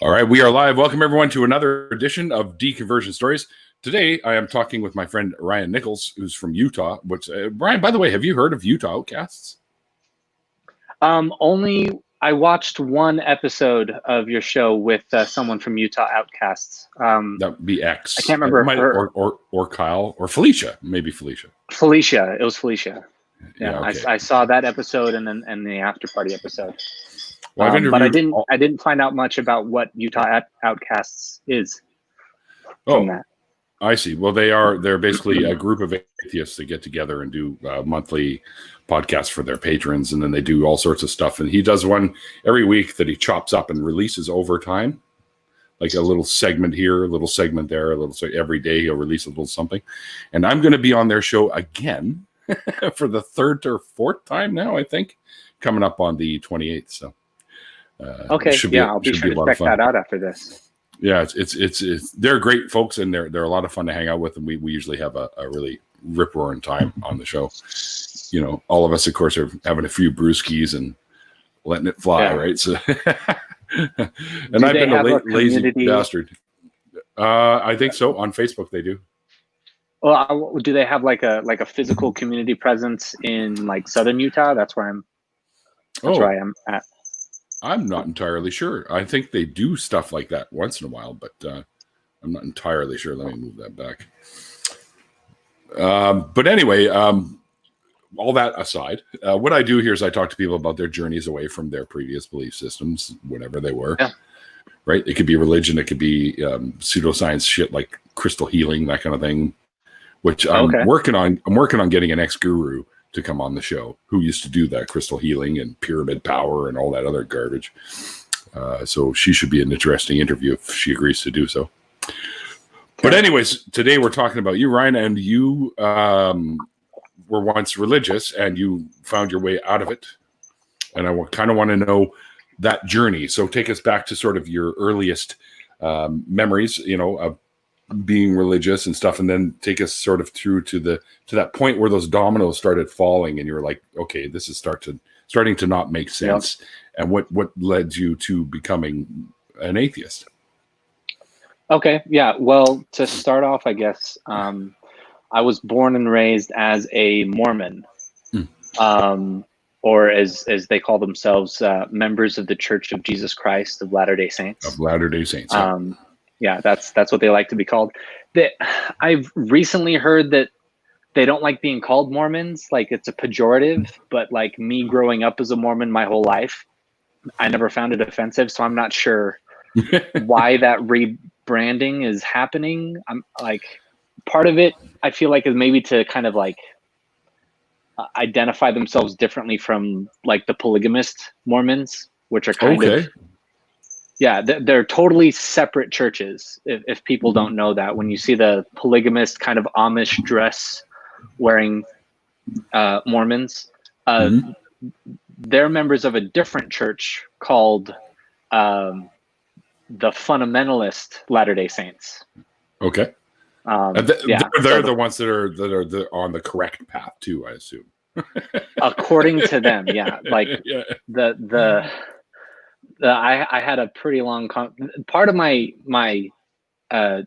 All right, we are live. Welcome everyone to another edition of Deconversion Stories. Today, I am talking with my friend Ryan Nichols, who's from Utah. Ryan, by the way, have you heard of Utah Outcasts? Only I watched one episode of your show with someone from Utah Outcasts. That would be X. I can't remember her. Or Kyle or Felicia, maybe Felicia. Felicia, it was Felicia. Yeah, okay. I saw that episode and the after party episode. Well, but I didn't find out much about what Utah Outcasts is. From that. I see. Well, they're basically a group of atheists that get together and do monthly podcasts for their patrons, and then they do all sorts of stuff. And he does one every week that he chops up and releases over time, like a little segment here, a little segment there, every day he'll release a little something. And I'm going to be on their show again for the third or fourth time now, I think, coming up on the 28th. So. Okay. I'll be sure to check that out after this. Yeah, it's they're great folks, and they're a lot of fun to hang out with, and we usually have a really rip-roaring time on the show. You know, all of us, of course, are having a few brewskis and letting it fly, right? So, and I've been a lazy bastard. I think so. On Facebook, they do. Well, do they have like a physical community presence in like southern Utah? That's where I am at. I'm not entirely sure. I think they do stuff like that once in a while, but I'm not entirely sure. Let me move that back. But anyway, all that aside, what I do here is I talk to people about their journeys away from their previous belief systems, whatever they were. Yeah. Right? It could be religion. It could be pseudoscience shit like crystal healing, that kind of thing, which I'm working on. I'm working on getting an ex-guru to come on the show who used to do that crystal healing and pyramid power and all that other garbage. So she should be an interesting interview if she agrees to do so. Okay. But anyways, today we're talking about you, Ryan, and you were once religious and you found your way out of it. And I kind of want to know that journey. So take us back to sort of your earliest memories, of being religious and stuff, and then take us sort of through to that point where those dominoes started falling and you were like, okay, this is starting to not make sense. Yep. And what led you to becoming an atheist? Okay. Yeah. Well, to start off, I guess, I was born and raised as a Mormon, or as they call themselves, members of the Church of Jesus Christ of Latter-day Saints. Of Latter-day Saints. Yeah, that's what they like to be called. I've recently heard that they don't like being called Mormons, like it's a pejorative, but like me growing up as a Mormon my whole life, I never found it offensive, so I'm not sure why that rebranding is happening. I'm like, part of it I feel like is maybe to kind of like identify themselves differently from like the polygamist Mormons, which are kind of they're totally separate churches. If people don't know that, when you see the polygamist kind of Amish dress wearing Mormons, they're members of a different church called the Fundamentalist Latter-day Saints. Okay. They're the ones that are on the correct path too, I assume. According to them, yeah. Like I had a pretty long part of my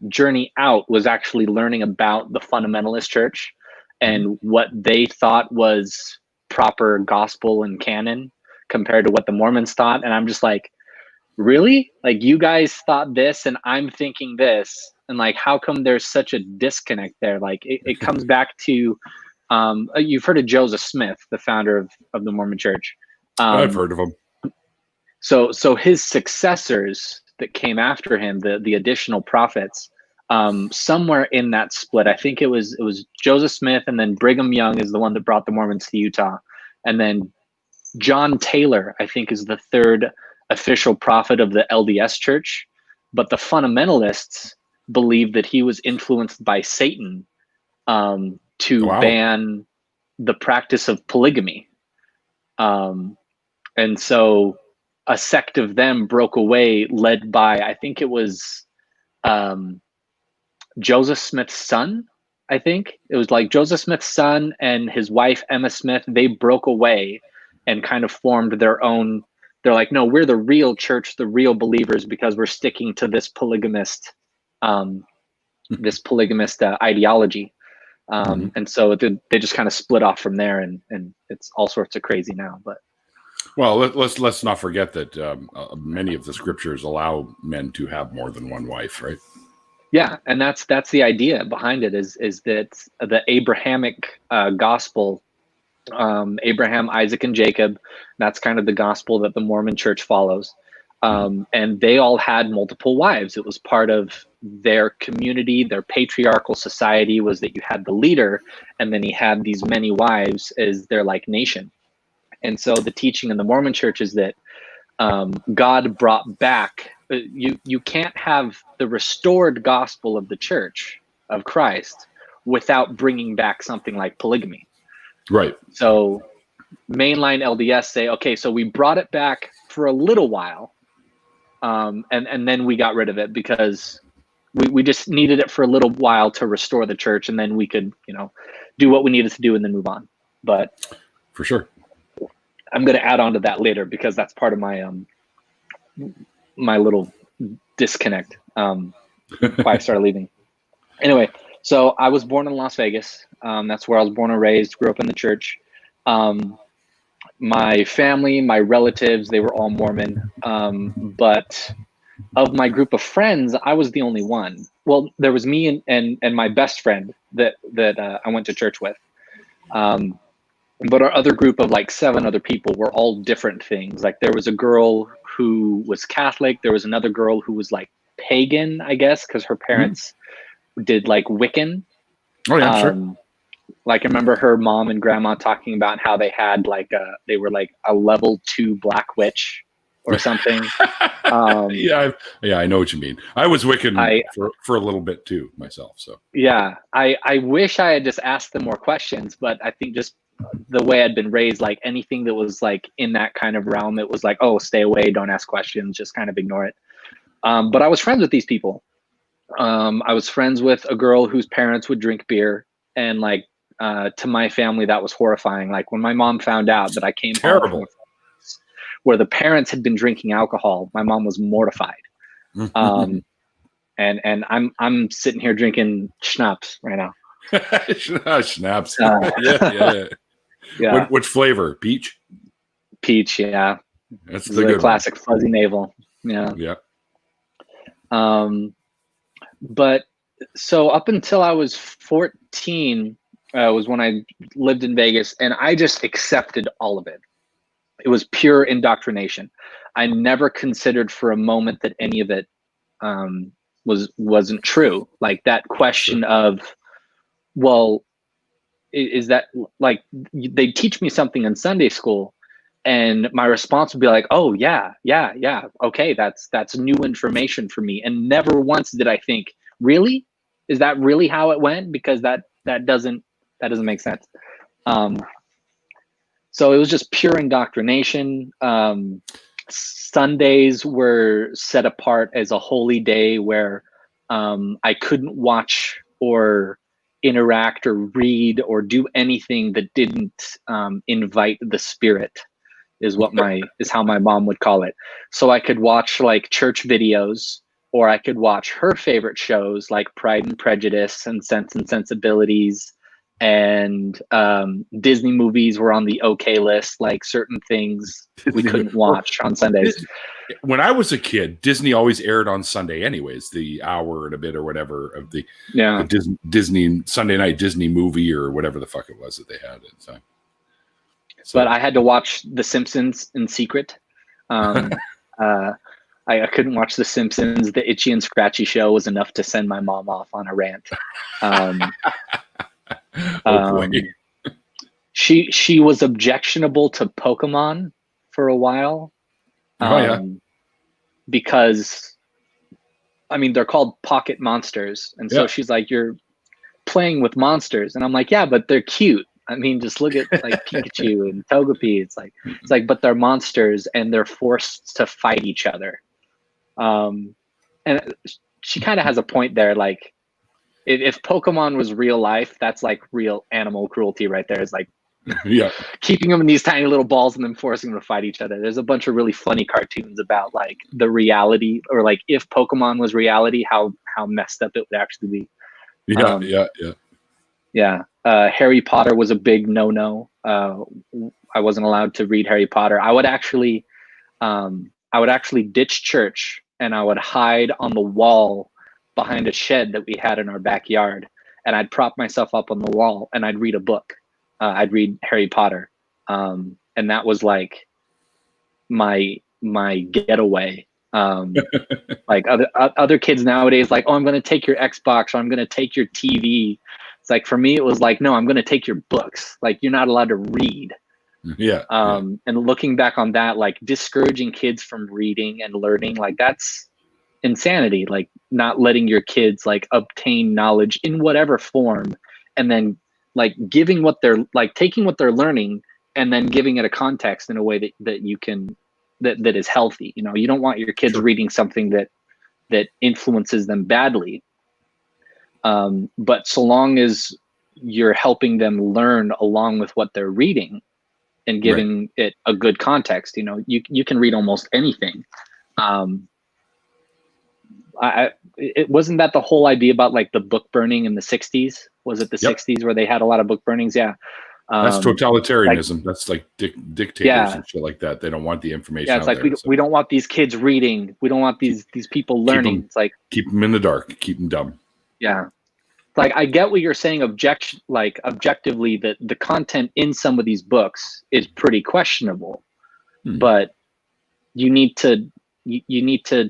journey out was actually learning about the fundamentalist church and what they thought was proper gospel and canon compared to what the Mormons thought. And I'm just like, really? Like, you guys thought this and I'm thinking this, and like, how come there's such a disconnect there? Like it comes back to you've heard of Joseph Smith, the founder of the Mormon Church. I've heard of him. So his successors that came after him, the additional prophets, somewhere in that split, I think it was Joseph Smith, and then Brigham Young is the one that brought the Mormons to Utah, and then John Taylor, I think, is the third official prophet of the LDS Church. But the fundamentalists believe that he was influenced by Satan to ban the practice of polygamy, and so a sect of them broke away, led by, I think it was Joseph Smith's son. I think it was like Joseph Smith's son and his wife, Emma Smith. They broke away and kind of formed their own they're like, no, we're the real church, the real believers, because we're sticking to this polygamist ideology. And so they just kind of split off from there, and it's all sorts of crazy now. But well, let's not forget that many of the scriptures allow men to have more than one wife, right? yeah, and that's the idea behind it, is that the Abrahamic gospel, Abraham, Isaac, and Jacob, that's kind of the gospel that the Mormon church follows. And they all had multiple wives. It was part of their community, their patriarchal society, was that you had the leader, and then he had these many wives as their like nation. And so the teaching in the Mormon church is that God brought back, you can't have the restored gospel of the church of Christ without bringing back something like polygamy. Right. So mainline LDS say, okay, so we brought it back for a little while, and then we got rid of it because we just needed it for a little while to restore the church, and then we could, do what we needed to do and then move on. But for sure, I'm going to add on to that later, because that's part of my my little disconnect why I started leaving. Anyway, so I was born in Las Vegas. That's where I was born and raised, grew up in the church. My family, my relatives, they were all Mormon. But of my group of friends, I was the only one. Well, there was me and my best friend that I went to church with. But our other group of like 7 other people were all different things. Like there was a girl who was Catholic. There was another girl who was like pagan, I guess, because her parents did like Wiccan. Oh yeah, sure. Like I remember her mom and grandma talking about how they had like they were like a level 2 black witch or something. Yeah, I know what you mean. I was Wiccan for a little bit too myself. So yeah, I wish I had just asked them more questions, but I think just the way I'd been raised, like anything that was like in that kind of realm, it was like, oh, stay away, don't ask questions, just kind of ignore it. But I was friends with these people. I was friends with a girl whose parents would drink beer, and like to my family that was horrifying. Like when my mom found out that I came home from where the parents had been drinking alcohol, my mom was mortified. And I'm sitting here drinking schnapps right now. Schnapps. Yeah. Which flavor? Peach? Peach, yeah. That's the good classic one. Fuzzy navel. Yeah. But so up until I was 14 was when I lived in Vegas, and I just accepted all of it. It was pure indoctrination. I never considered for a moment that any of it wasn't true. Like that question of, well, is that like they teach me something in Sunday school, and my response would be like, oh yeah, okay, that's new information for me. And never once did I think, really, is that really how it went? Because that doesn't make sense. So it was just pure indoctrination. Sundays were set apart as a holy day where I couldn't watch or interact or read or do anything that didn't invite the spirit, is how my mom would call it. So I could watch like church videos, or I could watch her favorite shows like Pride and Prejudice and Sense and Sensibilities, and Disney movies were on the okay list. Like certain things we couldn't watch on Sundays. When I was a kid, Disney always aired on Sunday anyways, the hour and a bit or whatever of the Disney Sunday night Disney movie or whatever the fuck it was that they had at the time. So. But I had to watch The Simpsons in secret. I couldn't watch The Simpsons. The Itchy and Scratchy Show was enough to send my mom off on a rant. She was objectionable to Pokemon for a while. Because I mean, they're called pocket monsters. And so she's like, you're playing with monsters. And I'm like, yeah, but they're cute. I mean, just look at like Pikachu and Togepi. It's like, but they're monsters and they're forced to fight each other. And she kind of has a point there. Like if Pokemon was real life, that's like real animal cruelty right there. It's like Yeah. Keeping them in these tiny little balls and then forcing them to fight each other. There's a bunch of really funny cartoons about like the reality, or like if Pokemon was reality, how messed up it would actually be. Yeah. Yeah. Harry Potter was a big no-no. I wasn't allowed to read Harry Potter. I would actually ditch church and I would hide on the wall behind a shed that we had in our backyard, and I'd prop myself up on the wall and I'd read a book. I'd read Harry Potter, and that was like my getaway. Like other kids nowadays, like, oh, I'm going to take your Xbox, or I'm going to take your TV. It's like, for me, it was like, no, I'm going to take your books. Like, you're not allowed to read. Yeah. And looking back on that, like discouraging kids from reading and learning, like that's insanity. Like not letting your kids like obtain knowledge in whatever form, and then like giving what they're like, taking what they're learning and then giving it a context in a way that you can, that is healthy. You know, you don't want your kids reading something that influences them badly. But so long as you're helping them learn along with what they're reading and giving it a good context, you know, you can read almost anything. It wasn't that the whole idea about like the book burning in the 60s? Was it the 60s where they had a lot of book burnings? Yeah. That's totalitarianism. That's like dictators and shit like that. They don't want the information. Yeah, it's like we don't want these kids reading. We don't want these people learning. It's like, keep them in the dark, keep them dumb. Yeah, like I get what you're saying. Objectively, that the content in some of these books is pretty questionable, but you need to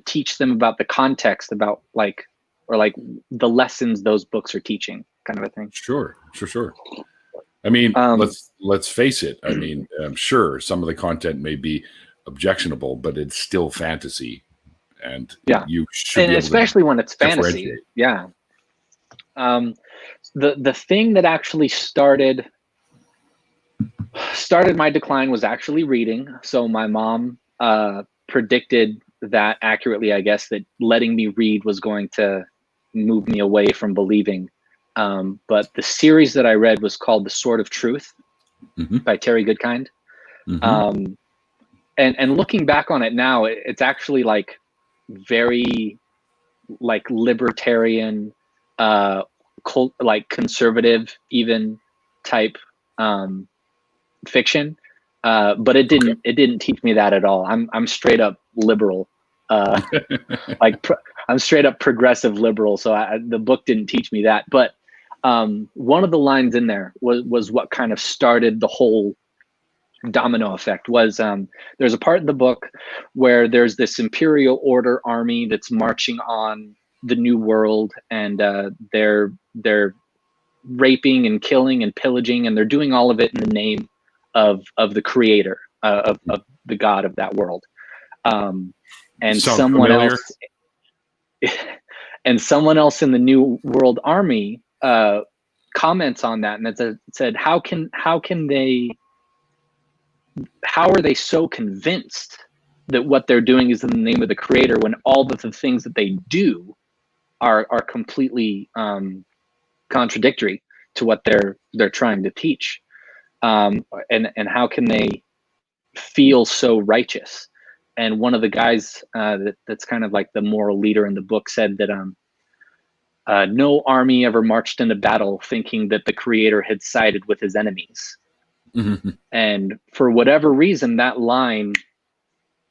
teach them about the context, about like the lessons those books are teaching, kind of a thing. Sure. I mean, let's face it. I mean, I'm sure some of the content may be objectionable, but it's still fantasy, and you should, and especially when it's fantasy. Yeah. The thing that actually started my decline was actually reading. So my mom predicted that accurately, I guess, that letting me read was going to move me away from believing. But the series that I read was called The Sword of Truth by Terry Goodkind. And looking back on it now, it's actually like very like libertarian, like conservative even type fiction. But it didn't teach me that at all. I'm straight up liberal. I'm straight up progressive liberal. So the book didn't teach me that. But one of the lines in there was what kind of started the whole domino effect. Was there's a part in the book where there's this imperial order army that's marching on the new world, and they're raping and killing and pillaging, and they're doing all of it in the name of the creator, of the god of that world. And someone else in the new world army comments on that, and it said, how are they so convinced that what they're doing is in the name of the creator, when all of the things that they do are completely contradictory to what they're trying to teach? And how can they feel so righteous? And one of the guys that's kind of like the moral leader in the book said that no army ever marched into battle thinking that the creator had sided with his enemies. And for whatever reason, that line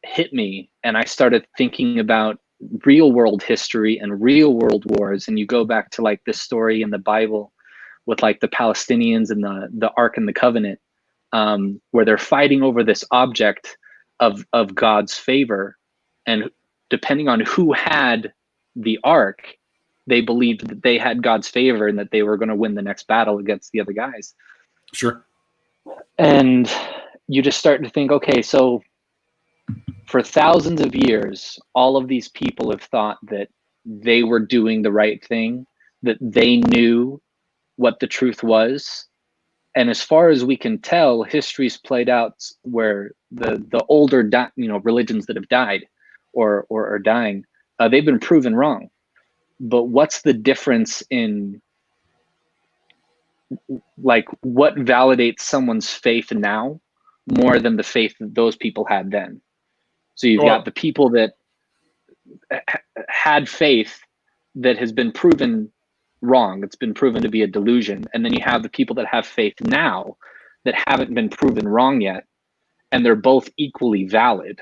hit me, and I started thinking about real world history and real world wars. And you go back to like this story in the Bible with like the Palestinians and the Ark and the Covenant, where they're fighting over this object of God's favor, and depending on who had the Ark, they believed that they had God's favor and that they were going to win the next battle against the other guys. Sure. And you just start to think, okay, so for thousands of years, all of these people have thought that they were doing the right thing, that they knew what the truth was. And as far as we can tell, history's played out where the older religions that have died or are dying, they've been proven wrong. But what's the difference in like what validates someone's faith now more than the faith that those people had then. So you've got the people that had faith that has been proven wrong. It's been proven to be a delusion. And then you have the people that have faith now that haven't been proven wrong yet. And they're both equally valid.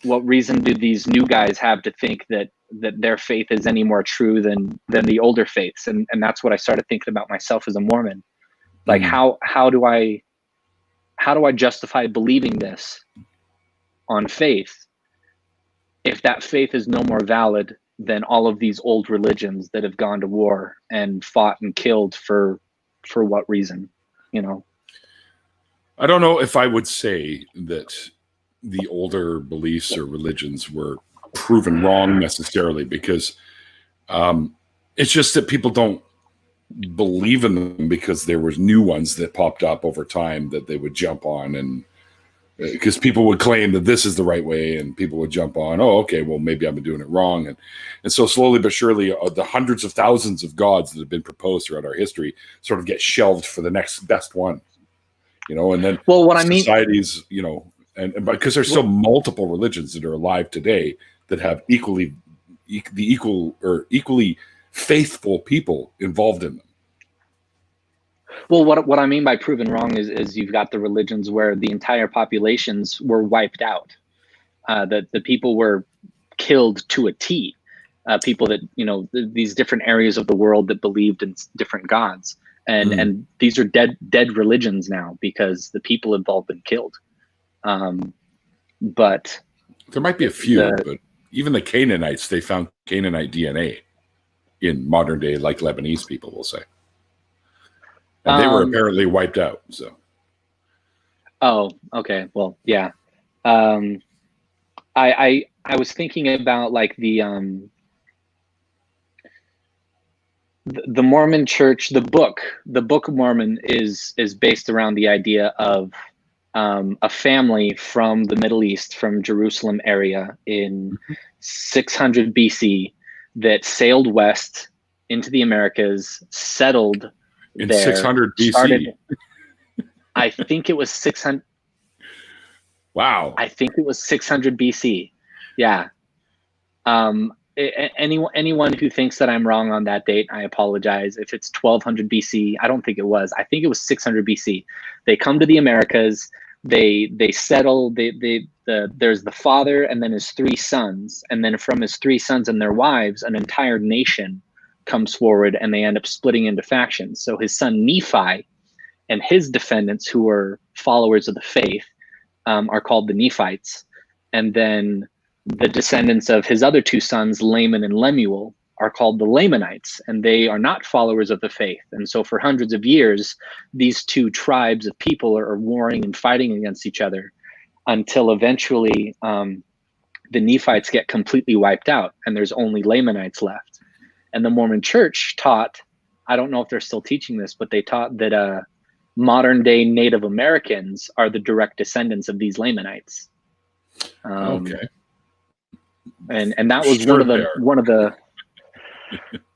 What reason do these new guys have to think that their faith is any more true than the older faiths? And that's what I started thinking about myself as a Mormon. Like how do I justify believing this on faith if that faith is no more valid than all of these old religions that have gone to war and fought and killed for what reason, you know? I don't know if I would say that the older beliefs or religions were proven wrong necessarily, because it's just that people don't believe in them because there was new ones that popped up over time that they would jump on, and because people would claim that this is the right way, and people would jump on, oh, okay, well, maybe I've been doing it wrong. And so slowly but surely, the hundreds of thousands of gods that have been proposed throughout our history sort of get shelved for the next best one, you know, and then societies, you know, and because there's still multiple religions that are alive today that have equally faithful people involved in them. Well, what I mean by proven wrong is you've got the religions where the entire populations were wiped out. The people were killed to a T. People that, you know, these different areas of the world that believed in different gods. And these are dead religions now because the people have all been killed. But there might be a few, but even the Canaanites, they found Canaanite DNA in modern day, like Lebanese people will say. And they were apparently wiped out. So. Oh, okay. Well, yeah. I was thinking about like the Mormon Church. The Book of Mormon is based around the idea of a family from the Middle East, from Jerusalem area in 600 BC that sailed west into the Americas, settled in there, 600 BC. I think it was 600. Wow. I think it was 600 BC. Yeah. Anyone who thinks that I'm wrong on that date, I apologize. If it's 1200 BC, I don't think it was. I think it was 600 BC. They come to the Americas. They settle. There's the father and then his three sons, and then from his three sons and their wives, an entire nation comes forward, and they end up splitting into factions. So his son Nephi and his descendants, who are followers of the faith, are called the Nephites. And then the descendants of his other two sons, Laman and Lemuel, are called the Lamanites, and they are not followers of the faith. And so for hundreds of years, these two tribes of people are warring and fighting against each other until eventually the Nephites get completely wiped out, and there's only Lamanites left. And the Mormon Church taught, I don't know if they're still teaching this, but they taught that modern day Native Americans are the direct descendants of these Lamanites. Okay. And that was one of the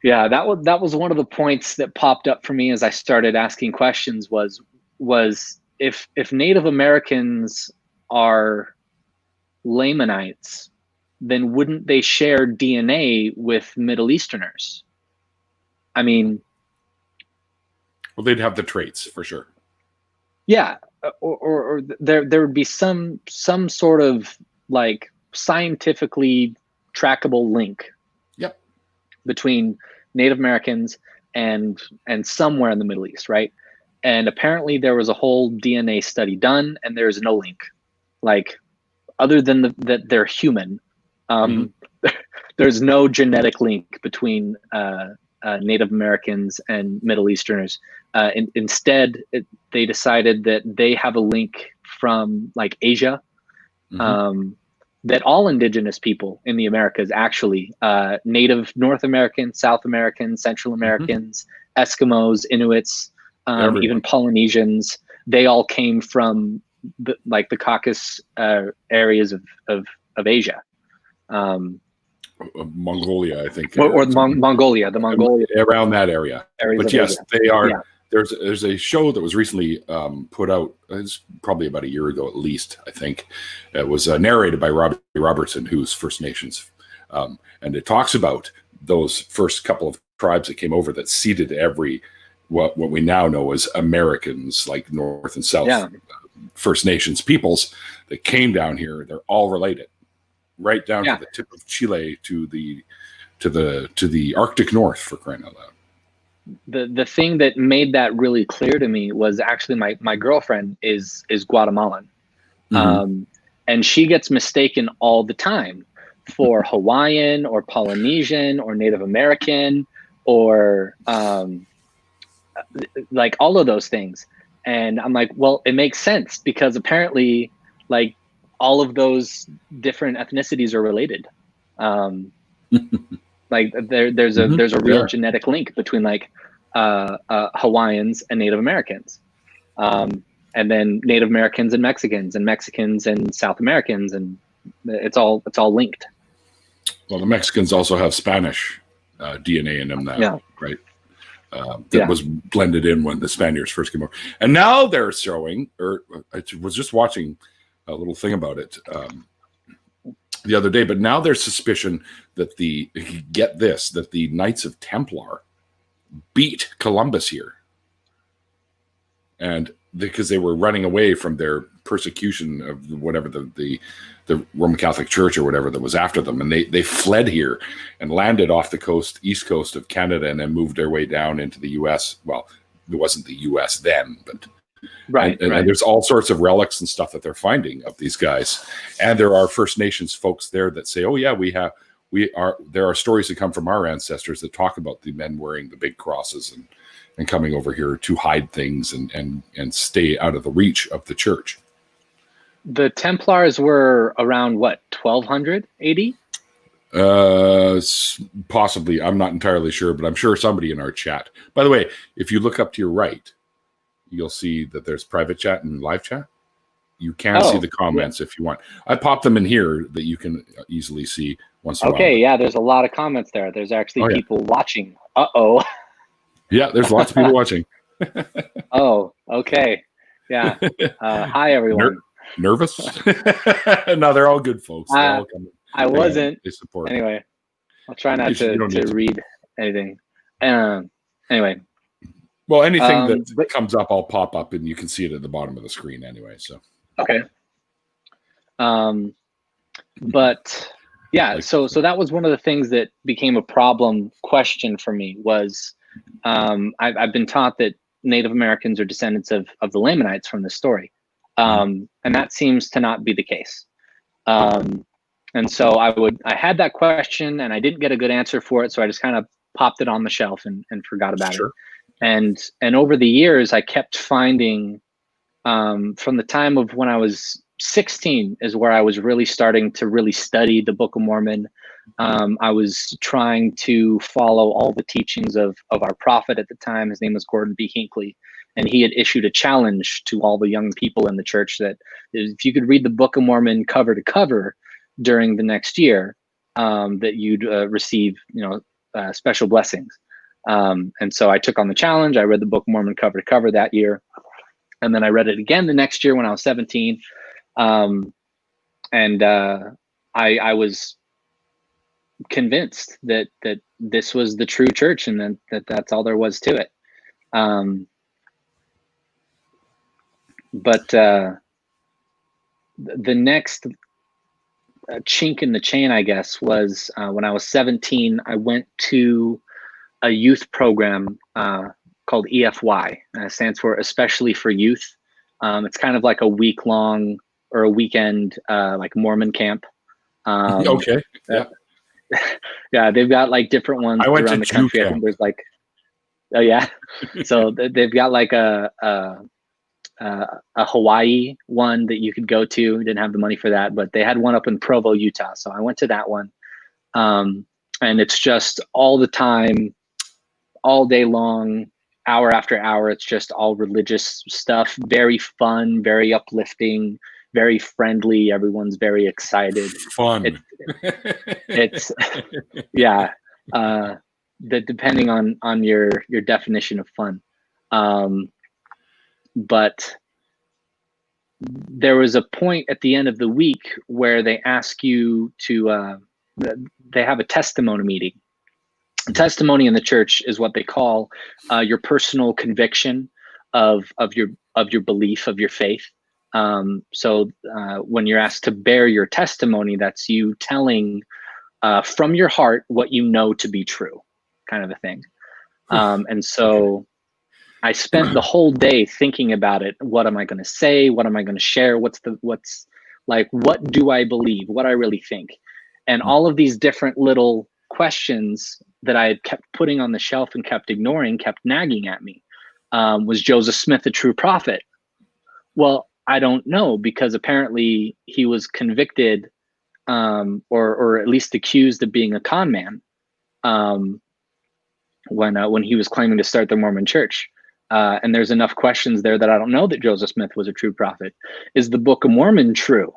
yeah, that was one of the points that popped up for me as I started asking questions was if Native Americans are Lamanites, then wouldn't they share DNA with Middle Easterners? I mean, well, they'd have the traits for sure. Yeah, or there would be some sort of like scientifically trackable link. Yep. Between Native Americans and somewhere in the Middle East, right? And apparently there was a whole DNA study done, and there's no link, like other than that they're human. There's no genetic link between Native Americans and Middle Easterners. Instead, they decided that they have a link from like Asia, that all indigenous people in the Americas, actually, Native North Americans, South Americans, Central Americans, Eskimos, Inuits, even Polynesians, they all came from the Caucasus areas of Asia. Mongolia, I think, or Mongolia, the Mongolia around that area. But yes, Asia. They are. Yeah. There's a show that was recently put out. It's probably about a year ago, at least. I think it was narrated by Robbie Robertson, who's First Nations, and it talks about those first couple of tribes that came over that seeded what we now know as Americans, like North and South First Nations peoples that came down here. They're all related, right down to the tip of Chile to the Arctic North, for crying out loud. The thing that made that really clear to me was actually my girlfriend is Guatemalan, and she gets mistaken all the time for Hawaiian or Polynesian or Native American or like all of those things. And I'm like, well, it makes sense because apparently like all of those different ethnicities are related. Like there's a real genetic link between like Hawaiians and Native Americans, and then Native Americans and Mexicans and South Americans, and it's all linked. Well, the Mexicans also have Spanish DNA in them now, right? That was blended in when the Spaniards first came over, and now they're showing. Or I was just watching a little thing about it the other day, but now there's suspicion that the Knights of Templar beat Columbus here, and because they were running away from their persecution of whatever the Roman Catholic Church or whatever that was after them, and they fled here and landed off the east coast of Canada, and then moved their way down into the U.S. Well, it wasn't the U.S. then, but and there's all sorts of relics and stuff that they're finding of these guys, and there are First Nations folks there that say, oh yeah, there are stories that come from our ancestors that talk about the men wearing the big crosses and coming over here to hide things and stay out of the reach of the church. The Templars were around what, 1200 AD? Possibly. I'm not entirely sure, but I'm sure somebody in our chat. By the way, if you look up to your right, you'll see that there's private chat and live chat. You can see the comments if you want. I popped them in here that you can easily see once in a while. Okay, yeah, there's a lot of comments there. There's actually people watching. Uh-oh. Yeah, there's lots of people watching. Oh, okay. Yeah. Hi, everyone. Nervous? No, they're all good folks. All I wasn't. They support. Anyway, I'll try not to read anything. Anyway. Well, anything that comes up, I'll pop up, and you can see it at the bottom of the screen anyway. So okay. But yeah, so that was one of the things that became a problem question for me was I've been taught that Native Americans are descendants of the Lamanites from this story, and that seems to not be the case. And so I had that question, and I didn't get a good answer for it, so I just kind of popped it on the shelf and forgot about it. And over the years, I kept finding, from the time of when I was 16 is where I was really starting to really study the Book of Mormon. I was trying to follow all the teachings of our prophet at the time. His name was Gordon B. Hinckley, and he had issued a challenge to all the young people in the church that if you could read the Book of Mormon cover to cover during the next year, that you'd receive, special blessings. And so I took on the challenge. I read the Book of Mormon cover to cover that year. And then I read it again the next year when I was 17. I was convinced that this was the true church and that's all there was to it. But the next chink in the chain, I guess, was when I was 17, I went to a youth program called EFY. It stands for Especially for Youth. It's kind of like a week-long or a weekend like Mormon camp. Okay. Yeah. Yeah, they've got like different ones around the country. I think there's like, oh yeah. So they've got like a Hawaii one that you could go to. Didn't have the money for that, but they had one up in Provo, Utah. So I went to that one. And it's just all the time, all day long, hour after hour. It's just all religious stuff. Very fun, very uplifting, very friendly. Everyone's very excited. Fun. It's yeah. Depending on your definition of fun. But there was a point at the end of the week where they ask you to, they have a testimony meeting. A testimony in the church is what they call your personal conviction of your belief, of your faith. So when you're asked to bear your testimony, that's you telling from your heart what you know to be true, kind of a thing. And so I spent the whole day thinking about it. What am I going to say? What am I going to share? What do I believe? What I really think? And all of these different little questions that I had kept putting on the shelf and kept ignoring, kept nagging at me. Was Joseph Smith a true prophet? Well, I don't know, because apparently he was convicted or at least accused of being a con man when he was claiming to start the Mormon church. And there's enough questions there that I don't know that Joseph Smith was a true prophet. Is the Book of Mormon true?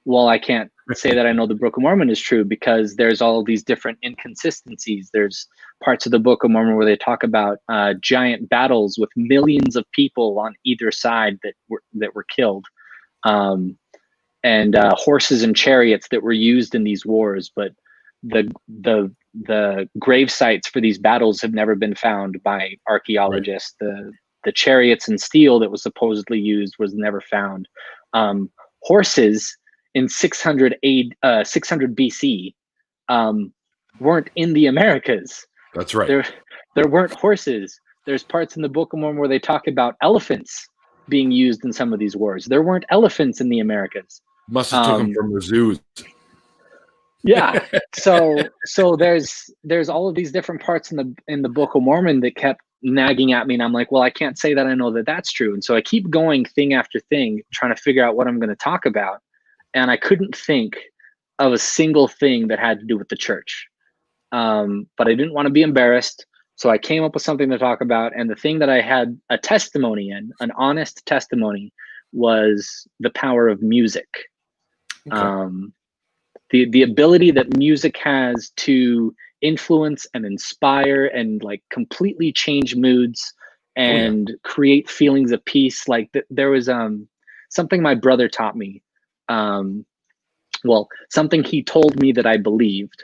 Well, I can't say that I know the Book of Mormon is true, because there's all these different inconsistencies. There's parts of the Book of Mormon where they talk about giant battles with millions of people on either side that were killed, and horses and chariots that were used in these wars. But the grave sites for these battles have never been found by archaeologists. Right. The chariots and steel that was supposedly used was never found. Horses in 600 BC weren't in the Americas. That's right. There weren't horses. There's parts in the Book of Mormon where they talk about elephants being used in some of these wars. There weren't elephants in the Americas. Must have took them from the zoos. Yeah. So there's all of these different parts in the Book of Mormon that kept nagging at me, and I'm like, well, I can't say that I know that that's true. And so I keep going thing after thing, trying to figure out what I'm going to talk about. And I couldn't think of a single thing that had to do with the church. But I didn't want to be embarrassed. So I came up with something to talk about. And the thing that I had a testimony in, an honest testimony, was the power of music. Okay. The ability that music has to influence and inspire and like completely change moods and create feelings of peace. Like there was something my brother taught me. Something he told me that I believed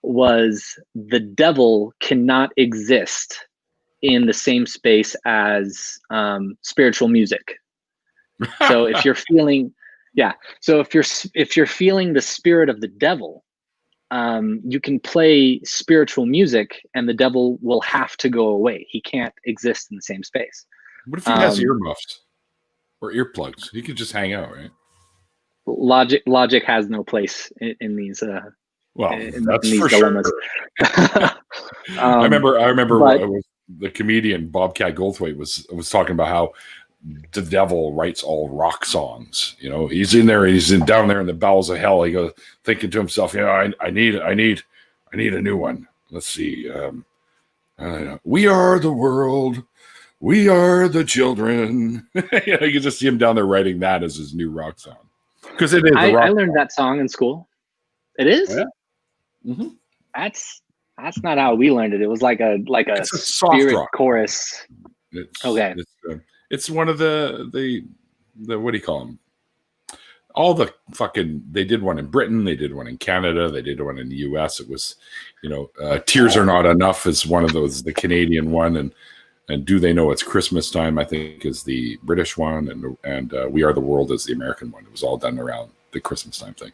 was the devil cannot exist in the same space as spiritual music. So if you're feeling, if you're feeling the spirit of the devil, you can play spiritual music and the devil will have to go away. He can't exist in the same space. What if he has earmuffs or earplugs? He could just hang out, right? Logic has no place in these. That's for dilemmas. Sure. I remember the comedian Bobcat Goldthwait was talking about how the devil writes all rock songs. You know, he's down there in the bowels of hell. He goes thinking to himself, you know, I need a new one. Let's see. We are the world. We are the children. You know, you can just see him down there writing that as his new rock song. Because it is. I learned that song in school. It is. Oh, yeah? Mm-hmm. That's not how we learned it. It was like a spirit rock chorus. It's one of the what do you call them? All the fucking, they did one in Britain, they did one in Canada, they did one in the US. It was, you know, Tears Are Not Enough is one of those, the Canadian one, and Do They Know It's Christmas Time, I think, is the British one, and We Are the World is the American one. It was all done around the Christmas time thing.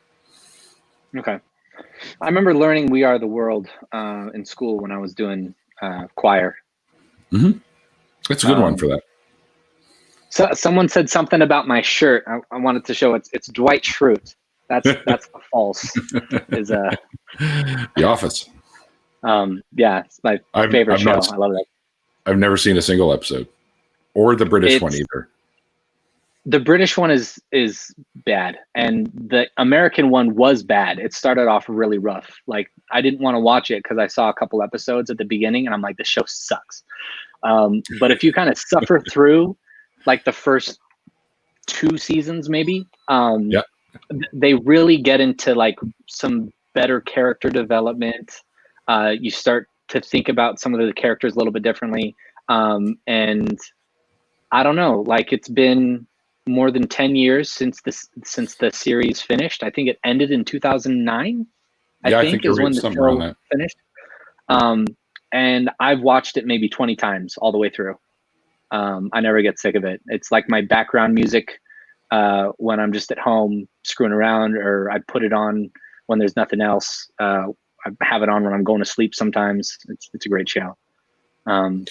Okay. I remember learning We Are the World in school when I was doing choir. Mm-hmm. That's a good one for that. So someone said something about my shirt. I wanted to show it's Dwight Schrute. That's the false. Is The Office. Yeah, it's my favorite show. I love that. I've never seen a single episode, or the British one either. The British one is bad, and the American one was bad. It started off really rough. Like, I didn't want to watch it because I saw a couple episodes at the beginning, and I'm like, this show sucks. But if you kind of suffer through like the first 2 seasons, maybe, they really get into like some better character development. You start to think about some of the characters a little bit differently. And I don't know, like it's been more than 10 years since the series finished. I think it ended in 2009. Yeah, I think is when the something around show that. finished. And I've watched it maybe 20 times all the way through. I never get sick of it. It's like my background music when I'm just at home screwing around, or I put it on when there's nothing else. I have it on when I'm going to sleep sometimes. It's a great show. I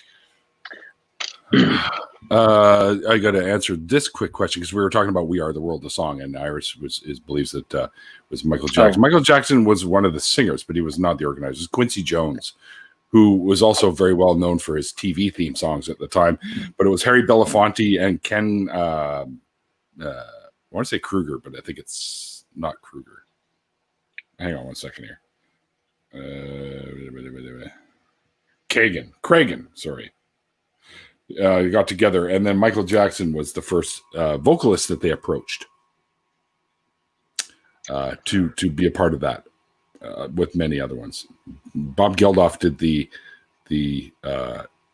got to answer this quick question because we were talking about "We Are the World," the song, and Iris believes that was Michael Jackson. Michael Jackson was one of the singers, but he was not the organizer. It was Quincy Jones, who was also very well known for his TV theme songs at the time. But it was Harry Belafonte and Ken. I want to say Kruger, but I think it's not Kruger. Hang on one second here. Cragen, sorry. Got together, and then Michael Jackson was the first vocalist that they approached to be a part of that, with many other ones. Bob Geldof did the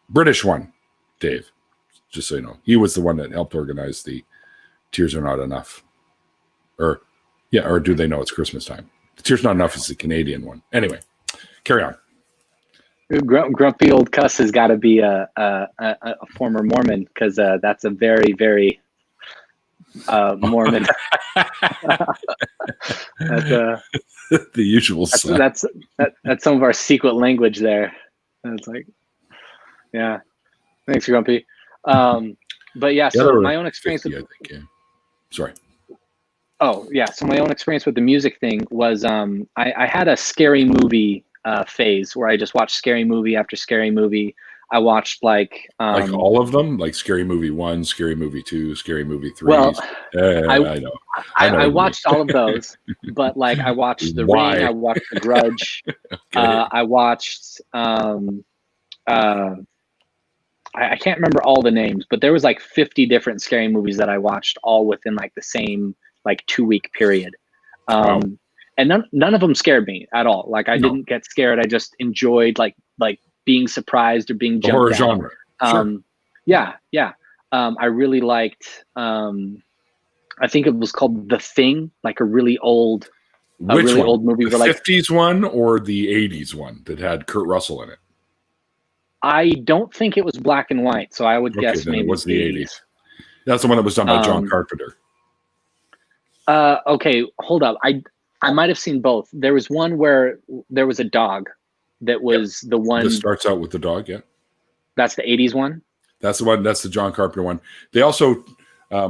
British one, Dave, just so you know. He was the one that helped organize the Tears Are Not Enough. Or Do They Know It's Christmas Time? The Tears Not Enough is the Canadian one. Anyway, carry on. Grumpy old cuss has got to be a former Mormon, because that's a very, very Mormon. That's the usual. That's some of our secret language there. And it's like, yeah, thanks, Grumpy. But yeah, so my own experience. 50, I think, yeah. Sorry. Oh yeah, so my own experience with the music thing was I had a scary movie phase where I just watched scary movie after scary movie. I watched like all of them, like Scary Movie 1, Scary Movie 2, Scary Movie 3. Well, I know. I watched all of those, but like I watched The Ring, I watched The Grudge, okay. I watched I can't remember all the names, but there was like 50 different scary movies that I watched all within like the same like 2-week period. Wow. And none of them scared me at all. Like I didn't get scared. I just enjoyed like being surprised or being jumped horror at. genre. Sure. Yeah. I really liked. I think it was called The Thing, like a really old movie. The 50s one or the 80s one that had Kurt Russell in it? I don't think it was black and white, so I would guess maybe it was the 80s. That's the one that was done by John Carpenter. Okay, hold up. I might have seen both. There was one where there was a dog that was the one. This starts out with the dog, yeah. That's the 80s one? That's the one. That's the John Carpenter one. They also,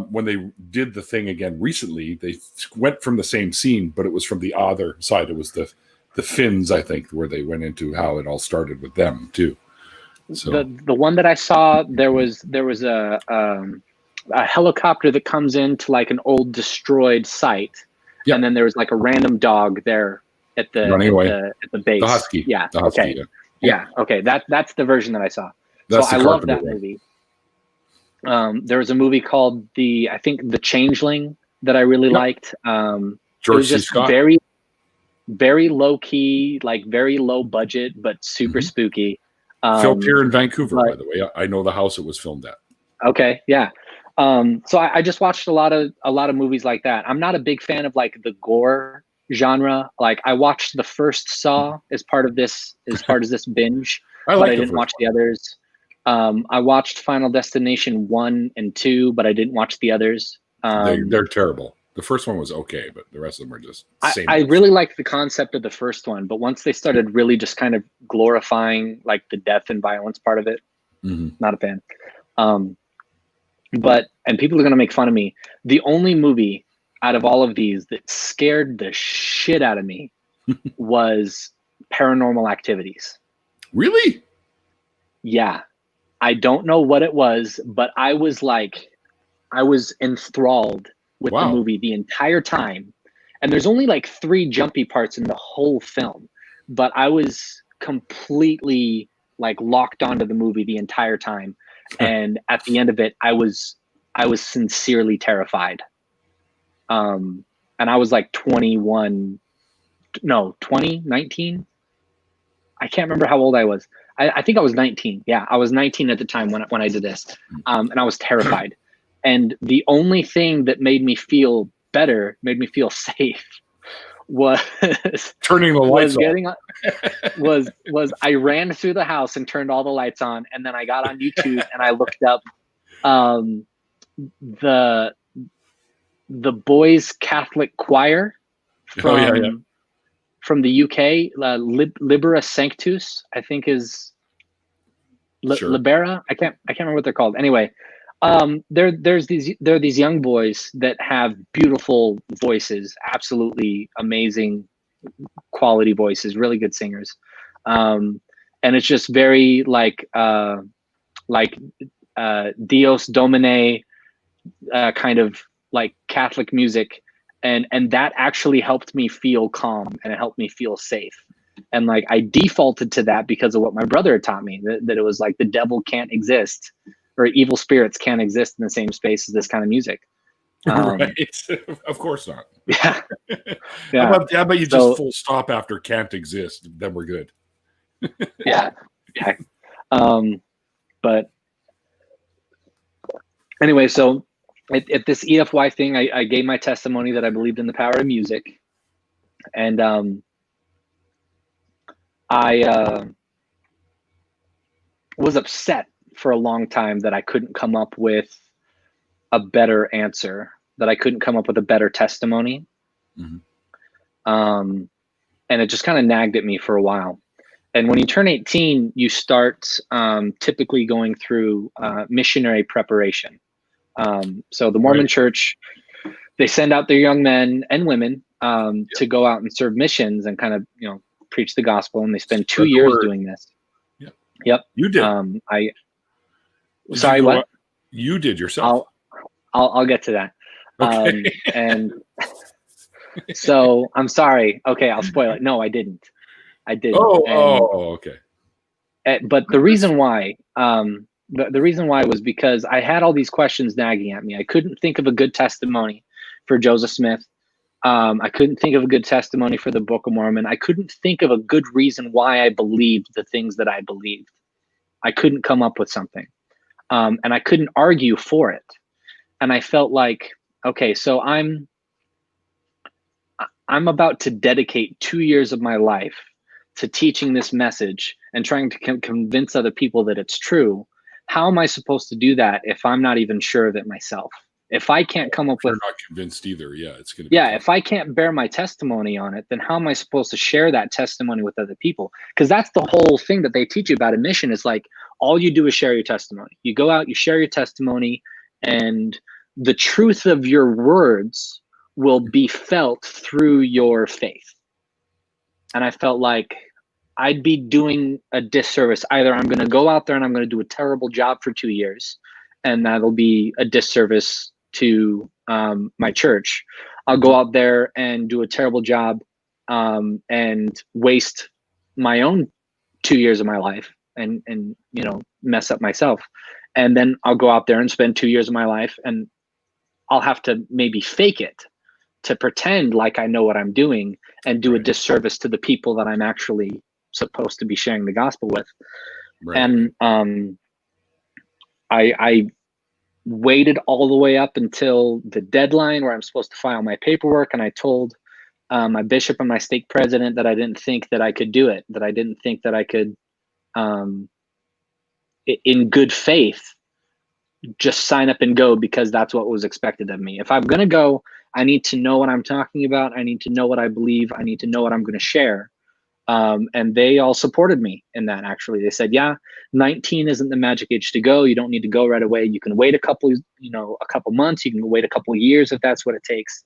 when they did The Thing again recently, they went from the same scene, but it was from the other side. It was the Finns, I think, where they went into how it all started with them, too. So the one that I saw, there was a helicopter that comes into like an old destroyed site. Yep. And then there was like a random dog there at the base. The husky. Yeah. The husky, okay. Yeah. Okay. That's the version that I saw. That's so I love that movie. There was a movie called I think The Changeling that I really liked. George C. Scott. Very, very low key, like very low budget, but super spooky. Filmed here in Vancouver, by the way. I know the house it was filmed at. Okay. Yeah. So I just watched a lot of movies like that. I'm not a big fan of like the gore genre. Like I watched the first Saw as part of this binge, but I didn't watch the others. I watched Final Destination 1 and 2, but I didn't watch the others. They're terrible. The first one was okay, but the rest of them are just same. I really liked the concept of the first one, but once they started really just kind of glorifying like the death and violence part of it, not a fan. And people are going to make fun of me. The only movie out of all of these that scared the shit out of me was Paranormal Activities. Really? Yeah. I don't know what it was, but I was enthralled with the movie the entire time. And there's only like 3 jumpy parts in the whole film, but I was completely like locked onto the movie the entire time. And at the end of it, I was sincerely terrified. And I was like 19. I can't remember how old I was. I think I was 19. Yeah, I was 19 at the time when I did this, and I was terrified. And the only thing that made me feel better, made me feel safe, was turning the lights was I ran through the house and turned all the lights on, and then I got on YouTube and I looked up the boys Catholic choir from the UK, Libera Sanctus, I think is Libera. I can't remember what they're called. Anyway, there are these young boys that have beautiful voices, absolutely amazing quality voices, really good singers, and it's just very like Dios Domine kind of like Catholic music, and that actually helped me feel calm, and it helped me feel safe. And like I defaulted to that because of what my brother had taught me, that it was like the devil can't exist, or evil spirits can't exist in the same space as this kind of music. Right. Of course not. Yeah. Yeah. How about you just full stop after can't exist, then we're good. Yeah. But anyway, so at this EFY thing, I gave my testimony that I believed in the power of music. And I was upset for a long time that I couldn't come up with a better answer, that I couldn't come up with a better testimony. And it just kind of nagged at me for a while. And when you turn 18, you start typically going through missionary preparation. So the Mormon Church, they send out their young men and women to go out and serve missions and kind of, preach the gospel. And they spend 2 years doing this. Yep. You did. Sorry, what? You did yourself. I'll get to that. Okay. And so I'm sorry. Okay, I'll spoil it. No, I didn't. Okay. But the reason why, the reason why was because I had all these questions nagging at me. I couldn't think of a good testimony for Joseph Smith. I couldn't think of a good testimony for the Book of Mormon. I couldn't think of a good reason why I believed the things that I believed. I couldn't come up with something. And I couldn't argue for it. And I felt like, okay, so I'm about to dedicate 2 years of my life to teaching this message and trying to convince other people that it's true. How am I supposed to do that if I'm not even sure of it myself? If I can't come up with, not convinced either. Yeah, it's going to be tough. If I can't bear my testimony on it, then how am I supposed to share that testimony with other people? Because that's the whole thing that they teach you about a mission, is like, all you do is share your testimony. You go out, you share your testimony, and the truth of your words will be felt through your faith. And I felt like I'd be doing a disservice. Either I'm going to go out there and I'm going to do a terrible job for 2 years, and that'll be a disservice to my church. I'll go out there and do a terrible job and waste my own 2 years of my life and mess up myself. And then I'll go out there and spend 2 years of my life, and I'll have to maybe fake it to pretend like I know what I'm doing and do a disservice to the people that I'm actually supposed to be sharing the gospel with. And I waited all the way up until the deadline where I'm supposed to file my paperwork, and I told my bishop and my stake president that I didn't think that I could do it, that I didn't think that I could, in good faith, just sign up and go, because that's what was expected of me. If I'm going to go, I need to know what I'm talking about. I need to know what I believe. I need to know what I'm going to share. And they all supported me in that. Actually, they said, yeah, 19 isn't the magic age to go. You don't need to go right away. You can wait a couple months. You can wait a couple years if that's what it takes.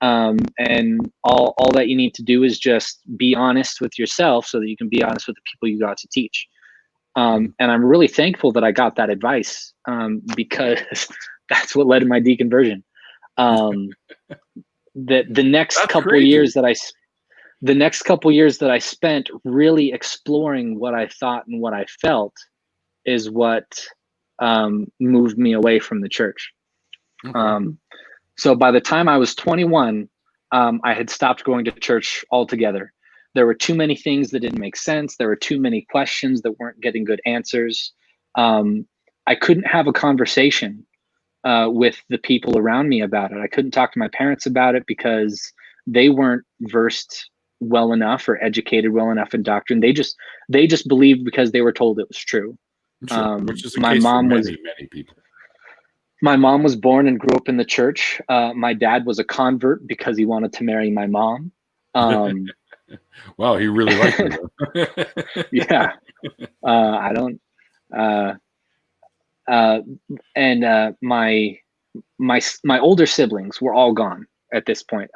And all that you need to do is just be honest with yourself, so that you can be honest with the people you got to teach. And I'm really thankful that I got that advice, because that's what led to my deconversion. The next couple years that I spent really exploring what I thought and what I felt is what moved me away from the church. So by the time I was 21, I had stopped going to church altogether. There were too many things that didn't make sense. There were too many questions that weren't getting good answers. I couldn't have a conversation with the people around me about it. I couldn't talk to my parents about it because they weren't versed well enough or educated well enough in doctrine. They just believed because they were told it was true. Sure. Which is the my case mom for was many people. My mom was born and grew up in the church. My dad was a convert because he wanted to marry my mom. Wow, he really liked her. Yeah. I don't. And my older siblings were all gone at this point.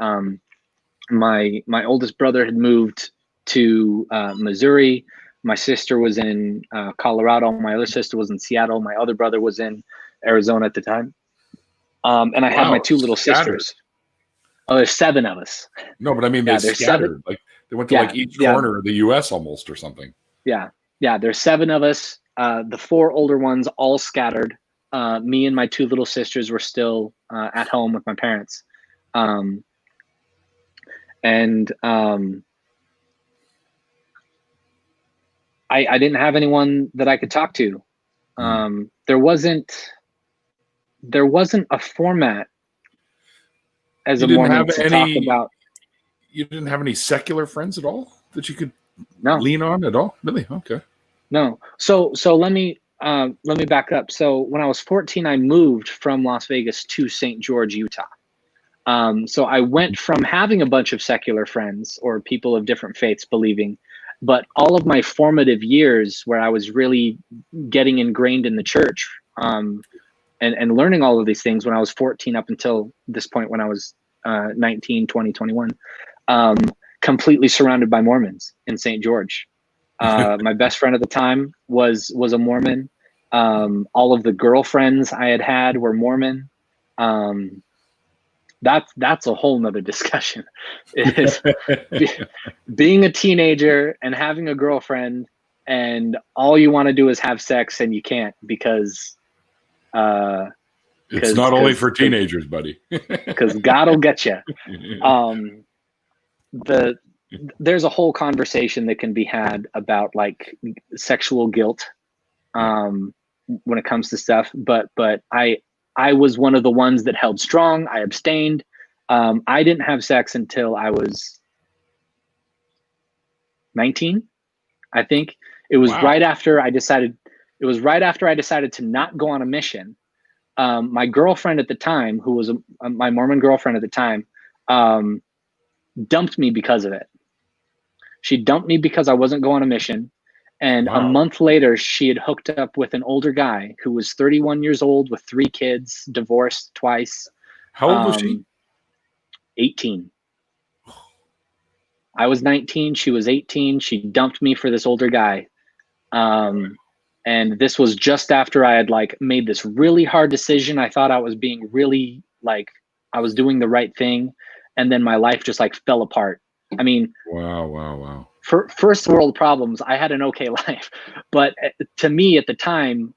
My oldest brother had moved to Missouri. My sister was in Colorado. My other sister was in Seattle. My other brother was in Arizona at the time. And I had my two little sisters. Oh, there's 7 of us. No, but I mean, they scattered. 7. Like they went to like each corner of the U.S. almost or something. Yeah. There's 7 of us. The 4 older ones all scattered. Me and my 2 little sisters were still at home with my parents. I didn't have anyone that I could talk to. There wasn't a format as a Mormon to talk about. You didn't have any secular friends at all that you could No. lean on at all? Really? Okay. No. So let me back up. So when I was 14, I moved from Las Vegas to St. George, Utah. So I went from having a bunch of secular friends or people of different faiths believing, but all of my formative years where I was really getting ingrained in the church, and learning all of these things when I was 14 up until this point when I was 19, 20, 21, completely surrounded by Mormons in St. George. My best friend at the time was a Mormon. All of the girlfriends I had were Mormon. That's a whole nother discussion. Being a teenager and having a girlfriend and all you want to do is have sex and you can't because it's not only for teenagers, buddy. Because God will get you. There's a whole conversation that can be had about like sexual guilt when it comes to stuff. But I was one of the ones that held strong. I abstained. I didn't have sex until I was 19. I think it was right after I decided. It was right after I decided to not go on a mission. My girlfriend at the time, who was my Mormon girlfriend at the time, dumped me because of it. She dumped me because I wasn't going on a mission. And a month later, she had hooked up with an older guy who was 31 years old with 3 kids, divorced twice. How old was she? 18. I was 19. She was 18. She dumped me for this older guy. And this was just after I had like made this really hard decision. I thought I was being really like, I was doing the right thing. And then my life just like fell apart. I mean, wow. For first world problems, I had an okay life, but to me at the time,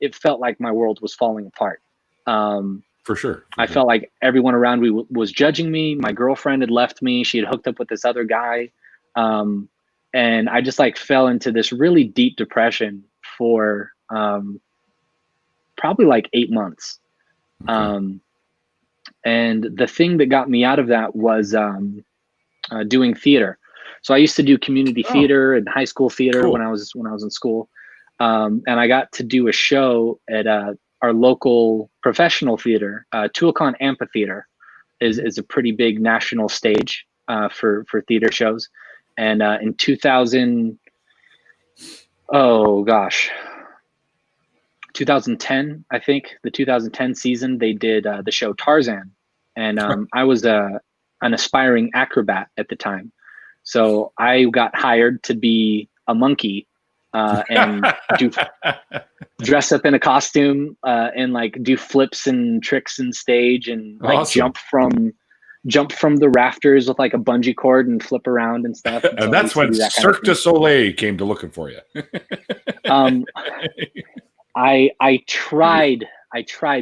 it felt like my world was falling apart. For sure. I felt like everyone around me was judging me. My girlfriend had left me. She had hooked up with this other guy. And I just like fell into this really deep depression for probably like 8 months. And the thing that got me out of that was doing theater. So I used to do community theater and high school theater when I was in school. And I got to do a show at our local professional theater. Tuacahn Amphitheater is a pretty big national stage for theater shows. And in 2010, I think, the 2010 season, they did the show Tarzan. And I was an aspiring acrobat at the time. So I got hired to be a monkey and dress up in a costume and like do flips and tricks in stage and like jump from the rafters with like a bungee cord and flip around and stuff. And so that's when Cirque du Soleil came to looking for you. I tried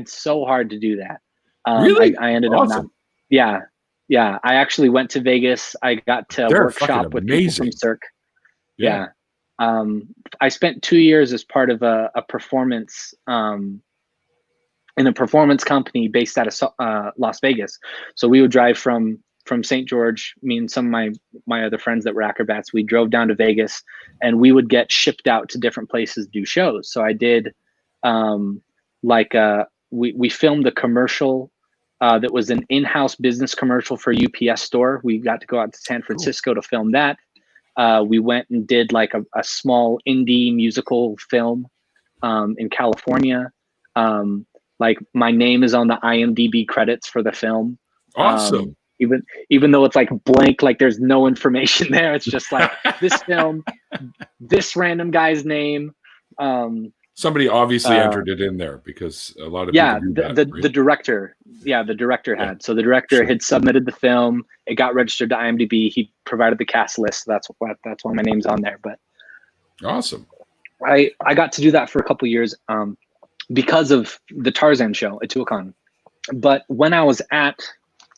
so hard to do that. Really? I ended up not. Yeah. Yeah, I actually went to Vegas. I got to They're workshop fucking with people from amazing. Cirque. Yeah. I spent 2 years as part of a performance in a performance company based out of Las Vegas. So we would drive from St. George, me and some of my other friends that were acrobats. We drove down to Vegas, and we would get shipped out to different places to do shows. So I did we filmed a commercial that was an in-house business commercial for UPS store. We got to go out to San Francisco to film that. We went and did like a small indie musical film in California. Like my name is on the IMDb credits for the film. Awesome. Even though it's like blank, like there's no information there. It's just like this film, this random guy's name. Somebody obviously entered it in there because a lot of people do that, right? the director. Yeah, the director had. So the director had submitted the film. It got registered to IMDb. He provided the cast list. So that's why my name's on there. But awesome. I got to do that for a couple years because of the Tarzan show at Tuacahn. But when I was at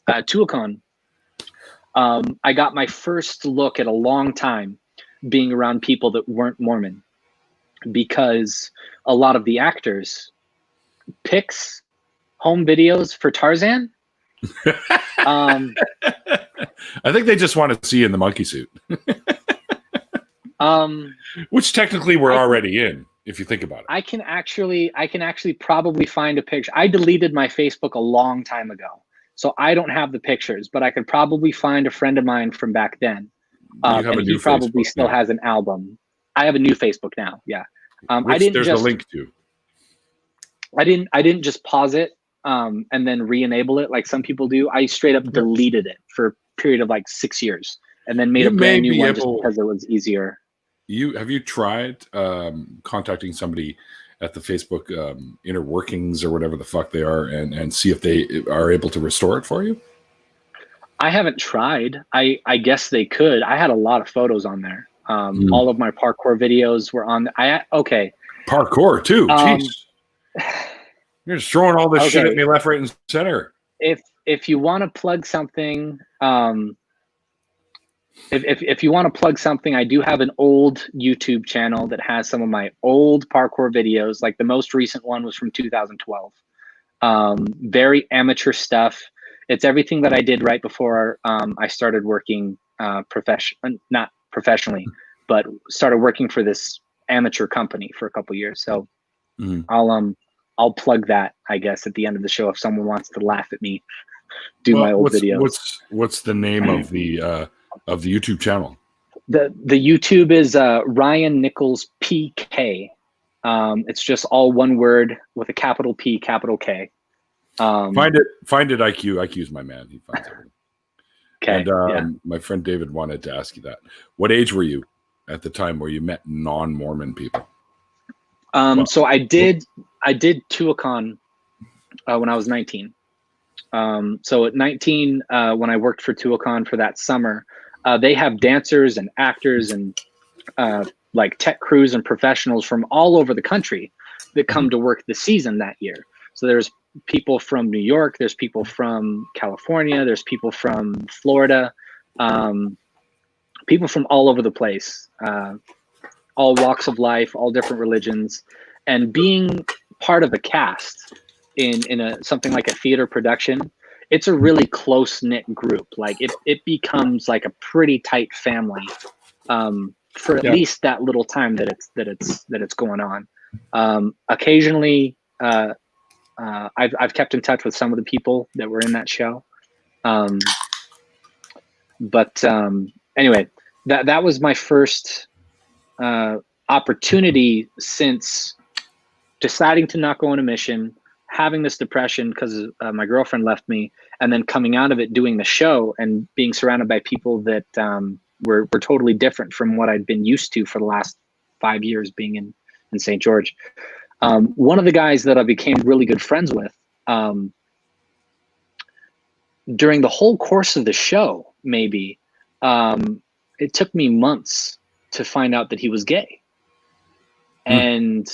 Tuacahn, I got my first look at a long time being around people that weren't Mormon, because a lot of the actors picks home videos for Tarzan. I think they just want to see you in the monkey suit. Which technically we're already in, if you think about it. I can actually probably find a picture. I deleted my Facebook a long time ago, so I don't have the pictures, but I could probably find a friend of mine from back then. And he probably still has an album. I have a new Facebook now. Yeah. There's a link to. I didn't just pause it and then re-enable it like some people do. I straight up deleted it for a period of like 6 years and then made a brand new one just because it was easier. Have you tried contacting somebody at the Facebook inner workings or whatever the fuck they are and see if they are able to restore it for you? I haven't tried. I guess they could. I had a lot of photos on there. All of my parkour videos were on. Parkour too. Jeez, you're just throwing all this shit at me left, right, and center. If you want to plug something, if you want to plug something, I do have an old YouTube channel that has some of my old parkour videos. Like the most recent one was from 2012. Very amateur stuff. It's everything that I did right before I started working not professionally, but started working for this amateur company for a couple of years. So I'll plug that, I guess, at the end of the show if someone wants to laugh at me my old videos. What's the name of the YouTube channel? The YouTube is Ryan Nichols PK. It's just all one word with a capital P, capital K. Find it, IQ. IQ's my man. He finds everything. Okay. And my friend David wanted to ask you that. What age were you at the time where you met non-Mormon people? So I did Tuacahn when I was 19. So at 19, when I worked for Tuacahn for that summer, they have dancers and actors and like tech crews and professionals from all over the country that come to work the season that year. So there's people from New York, there's people from California, there's people from Florida, people from all over the place, all walks of life, all different religions. And being part of a cast in something like a theater production, it's a really close-knit group. Like it becomes like a pretty tight family for at least that little time that it's going on. Occasionally, I've kept in touch with some of the people that were in that show. But anyway, that was my first opportunity since deciding to not go on a mission, having this depression because my girlfriend left me, and then coming out of it, doing the show and being surrounded by people that were totally different from what I'd been used to for the last 5 years being in St. George. One of the guys that I became really good friends with during the whole course of the show, maybe, it took me months to find out that he was gay. And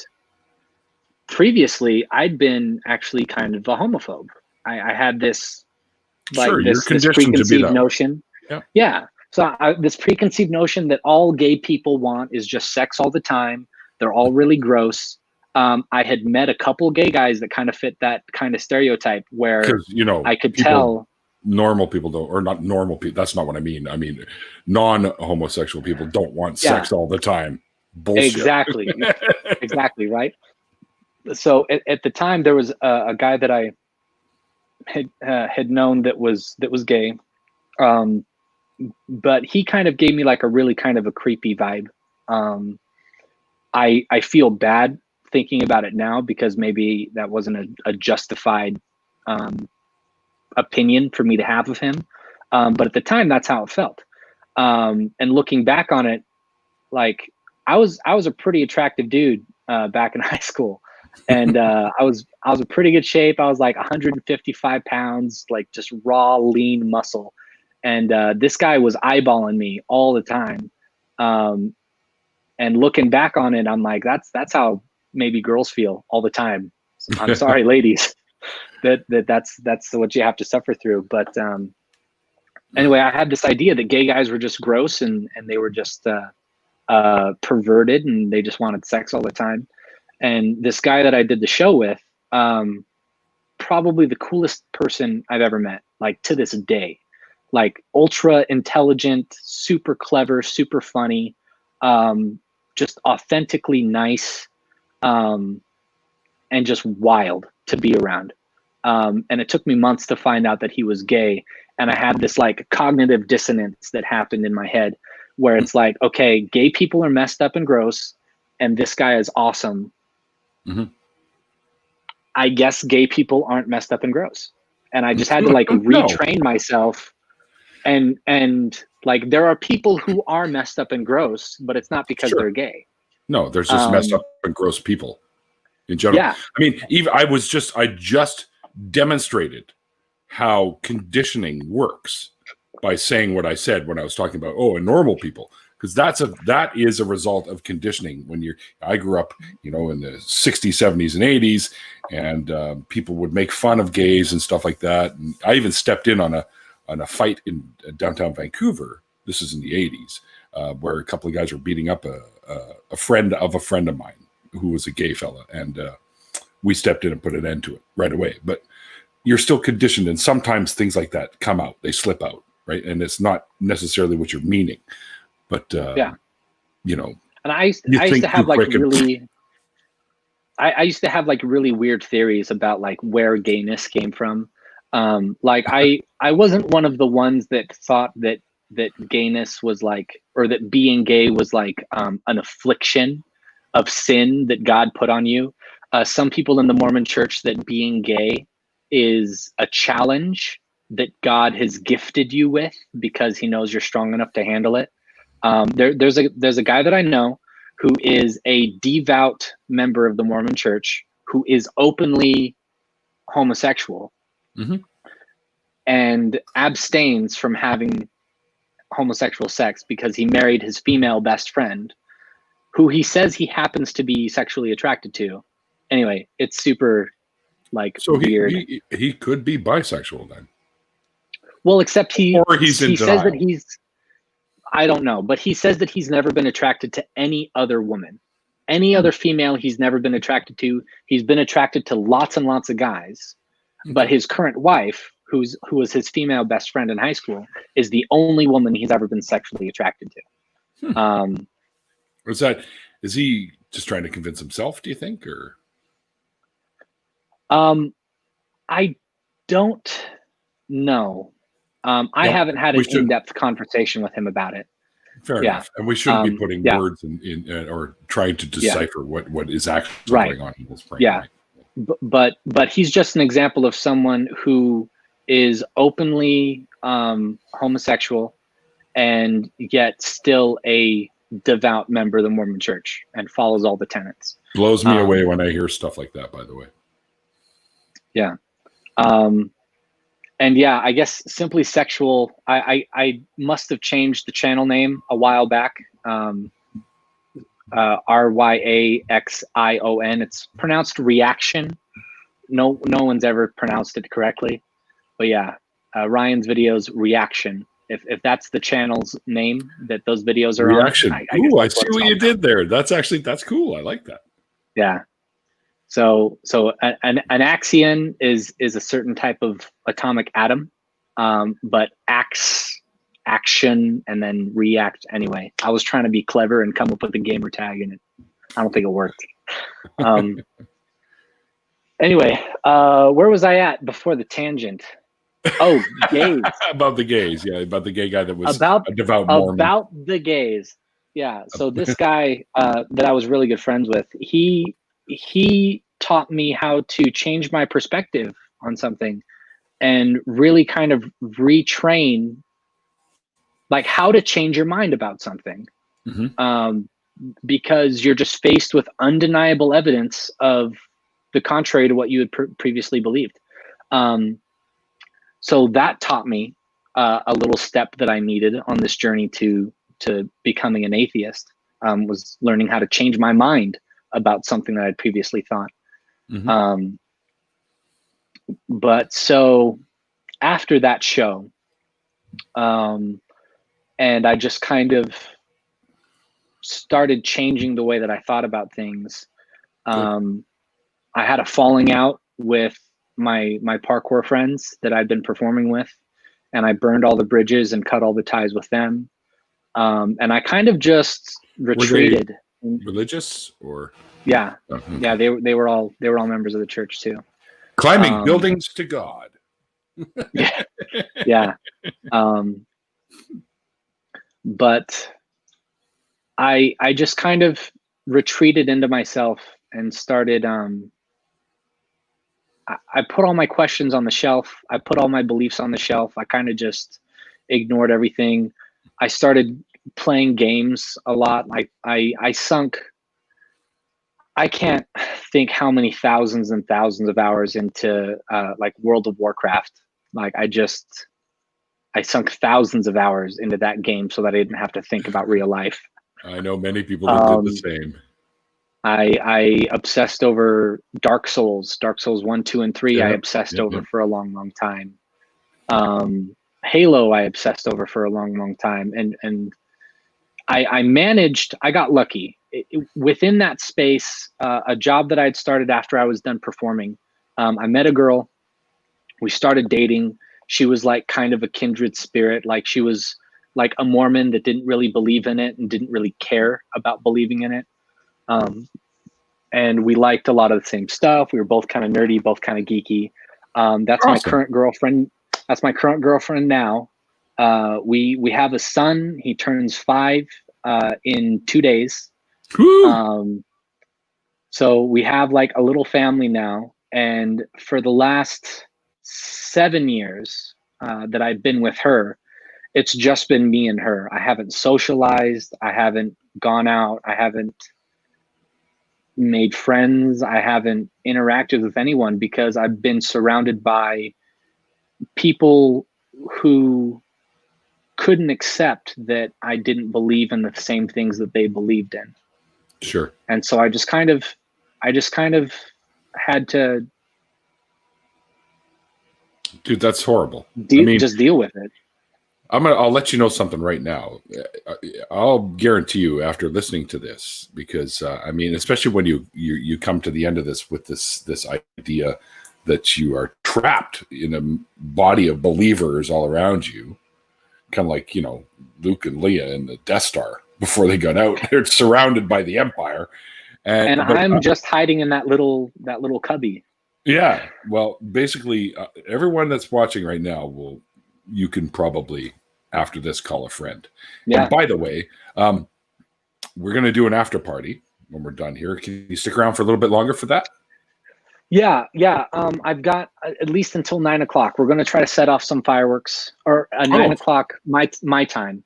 previously, I'd been actually kind of a homophobe. I had this like sure, you're this conditioned to be preconceived that notion. Yeah. So this preconceived notion that all gay people want is just sex all the time. They're all really gross. I had met a couple gay guys that kind of fit that kind of stereotype where because I could tell normal people don't, or not normal people. That's not what I mean. I mean, non-homosexual people don't want sex all the time. Bullshit. Exactly. Exactly. Right. So at the time there was a guy that I had known that was gay. But he kind of gave me like a really kind of a creepy vibe. I feel bad thinking about it now because maybe that wasn't a justified opinion for me to have of him. But at the time, that's how it felt. And looking back on it, like I was a pretty attractive dude back in high school, and I was in pretty good shape. I was like 155 pounds, like just raw, lean muscle. And this guy was eyeballing me all the time. And looking back on it, I'm like, that's how maybe girls feel all the time. I'm sorry, ladies, that's what you have to suffer through. But anyway, I had this idea that gay guys were just gross and they were just perverted and they just wanted sex all the time. And this guy that I did the show with, probably the coolest person I've ever met, like to this day. Like ultra intelligent, super clever, super funny, just authentically nice, and just wild to be around. And it took me months to find out that he was gay. And I had this like cognitive dissonance that happened in my head where it's like, okay, gay people are messed up and gross, and this guy is awesome. Mm-hmm. I guess gay people aren't messed up and gross. And I just had to like retrain myself. And like there are people who are messed up and gross, but it's not because they're gay. No, there's just messed up and gross people in general. Yeah. I mean, even I just demonstrated how conditioning works by saying what I said when I was talking about and normal people, because that is a result of conditioning. I grew up, in the 60s, 70s, and 80s, and people would make fun of gays and stuff like that. And I even stepped in on a fight in downtown Vancouver. This is in the 80s, where a couple of guys were beating up a friend of mine who was a gay fella. And we stepped in and put an end to it right away. But you're still conditioned. And sometimes things like that come out, they slip out, right? And it's not necessarily what you're meaning. But, And I used to have like really weird theories about like where gayness came from. Like I wasn't one of the ones that thought that gayness was like, or that being gay was like an affliction of sin that God put on you. Some people in the Mormon church that being gay is a challenge that God has gifted you with because he knows you're strong enough to handle it. There's a guy that I know who is a devout member of the Mormon church who is openly homosexual. Mm-hmm. And abstains from having homosexual sex because he married his female best friend, who he says he happens to be sexually attracted to. Anyway, it's super weird. He could be bisexual then. Well, except he says that he's, I don't know, but he says that he's never been attracted to any other woman, any other female. He's never been attracted to. He's been attracted to lots and lots of guys, but his current wife, who was his female best friend in high school, is the only woman he's ever been sexually attracted to. Is he just trying to convince himself, do you think, or? I don't know. I haven't had an in-depth conversation with him about it. Fair enough. And we shouldn't be putting words in or trying to decipher what is actually going on in his brain. Yeah. Right? But he's just an example of someone who is openly homosexual and yet still a devout member of the Mormon church and follows all the tenets. Blows me away when I hear stuff like that, by the way. Yeah. And yeah, I guess Simply Sexual, I must have changed the channel name a while back. RYAXION. It's pronounced Reaction. No one's ever pronounced it correctly. But yeah, Ryan's videos reaction. If that's the channel's name that those videos are reaction. on. Ooh, I see what you did there. That's cool. I like that. Yeah. So an axion is a certain type of atomic atom, but action and then react anyway. I was trying to be clever and come up with a gamer tag, and I don't think it worked. Anyway, where was I at before the tangent? Oh, gays. About the gays, yeah, about the gay guy that was a devout Mormon. About the gays, yeah. So this guy that I was really good friends with, he taught me how to change my perspective on something and really kind of retrain, like how to change your mind about something. Because you're just faced with undeniable evidence of the contrary to what you had previously believed. So that taught me a little step that I needed on this journey to becoming an atheist, was learning how to change my mind about something that I'd previously thought. But so after that show, and I just kind of started changing the way that I thought about things. I had a falling out with my parkour friends that I'd been performing with, and I burned all the bridges and cut all the ties with them. And I kind of just retreated. Religious or? Yeah. Oh, okay. Yeah. They were all members of the church too. Climbing buildings to God. Yeah. Yeah. But I just kind of retreated into myself and started, I put all my questions on the shelf. I put all my beliefs on the shelf. I kind of just ignored everything. I started playing games a lot. Like I sunk, I can't think how many thousands and thousands of hours into like World of Warcraft. Like I sunk thousands of hours into that game so that I didn't have to think about real life. I know many people that did the same. I obsessed over Dark Souls 1, 2, and 3. I obsessed over for a long, long time. Halo, I obsessed over for a long, long time. And I managed, I got lucky. Within that space, a job that I'd started after I was done performing, I met a girl. We started dating. She was like kind of a kindred spirit. Like she was like a Mormon that didn't really believe in it and didn't really care about believing in it. And we liked a lot of the same stuff. We were both kind of nerdy, both kind of geeky. That's awesome. My current girlfriend. That's my current girlfriend now. We have a son. He turns 5 in 2 days. So we have like a little family now. And for the last 7 years that I've been with her, it's just been me and her. I haven't socialized. I haven't gone out. I haven't made friends. I haven't interacted with anyone because I've been surrounded by people who couldn't accept that I didn't believe in the same things that they believed in. Sure. And so I just kind of had to. Dude, that's horrible. Just deal with it. I'll let you know something right now. I'll guarantee you after listening to this, because I mean, especially when you come to the end of this with this idea that you are trapped in a body of believers all around you, kind of like, Luke and Leia in the Death Star before they got out. They're surrounded by the Empire, and I'm just hiding in that little cubby. Yeah, well, basically, everyone that's watching right now you can probably, after this, call a friend. Yeah. And by the way, we're going to do an after party when we're done here. Can you stick around for a little bit longer for that? Yeah. I've got at least until 9 o'clock. We're going to try to set off some fireworks, or 9 o'clock my time.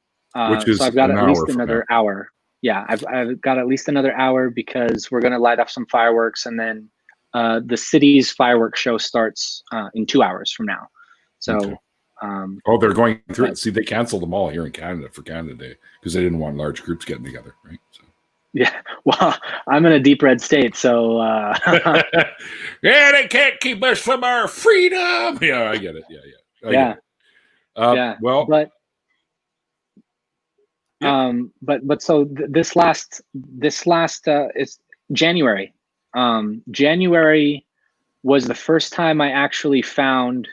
Which is so I've got at least another hour. Yeah, I've got at least another hour because we're going to light off some fireworks, and then the city's fireworks show starts in 2 hours from now. So. Okay. They're going through it. See, they canceled them all here in Canada for Canada Day because they didn't want large groups getting together, right? So. Yeah, well, I'm in a deep red state, so yeah, they can't keep us from our freedom. Yeah, I get it. Yeah. Well, but so this last is January. January was the first time I actually found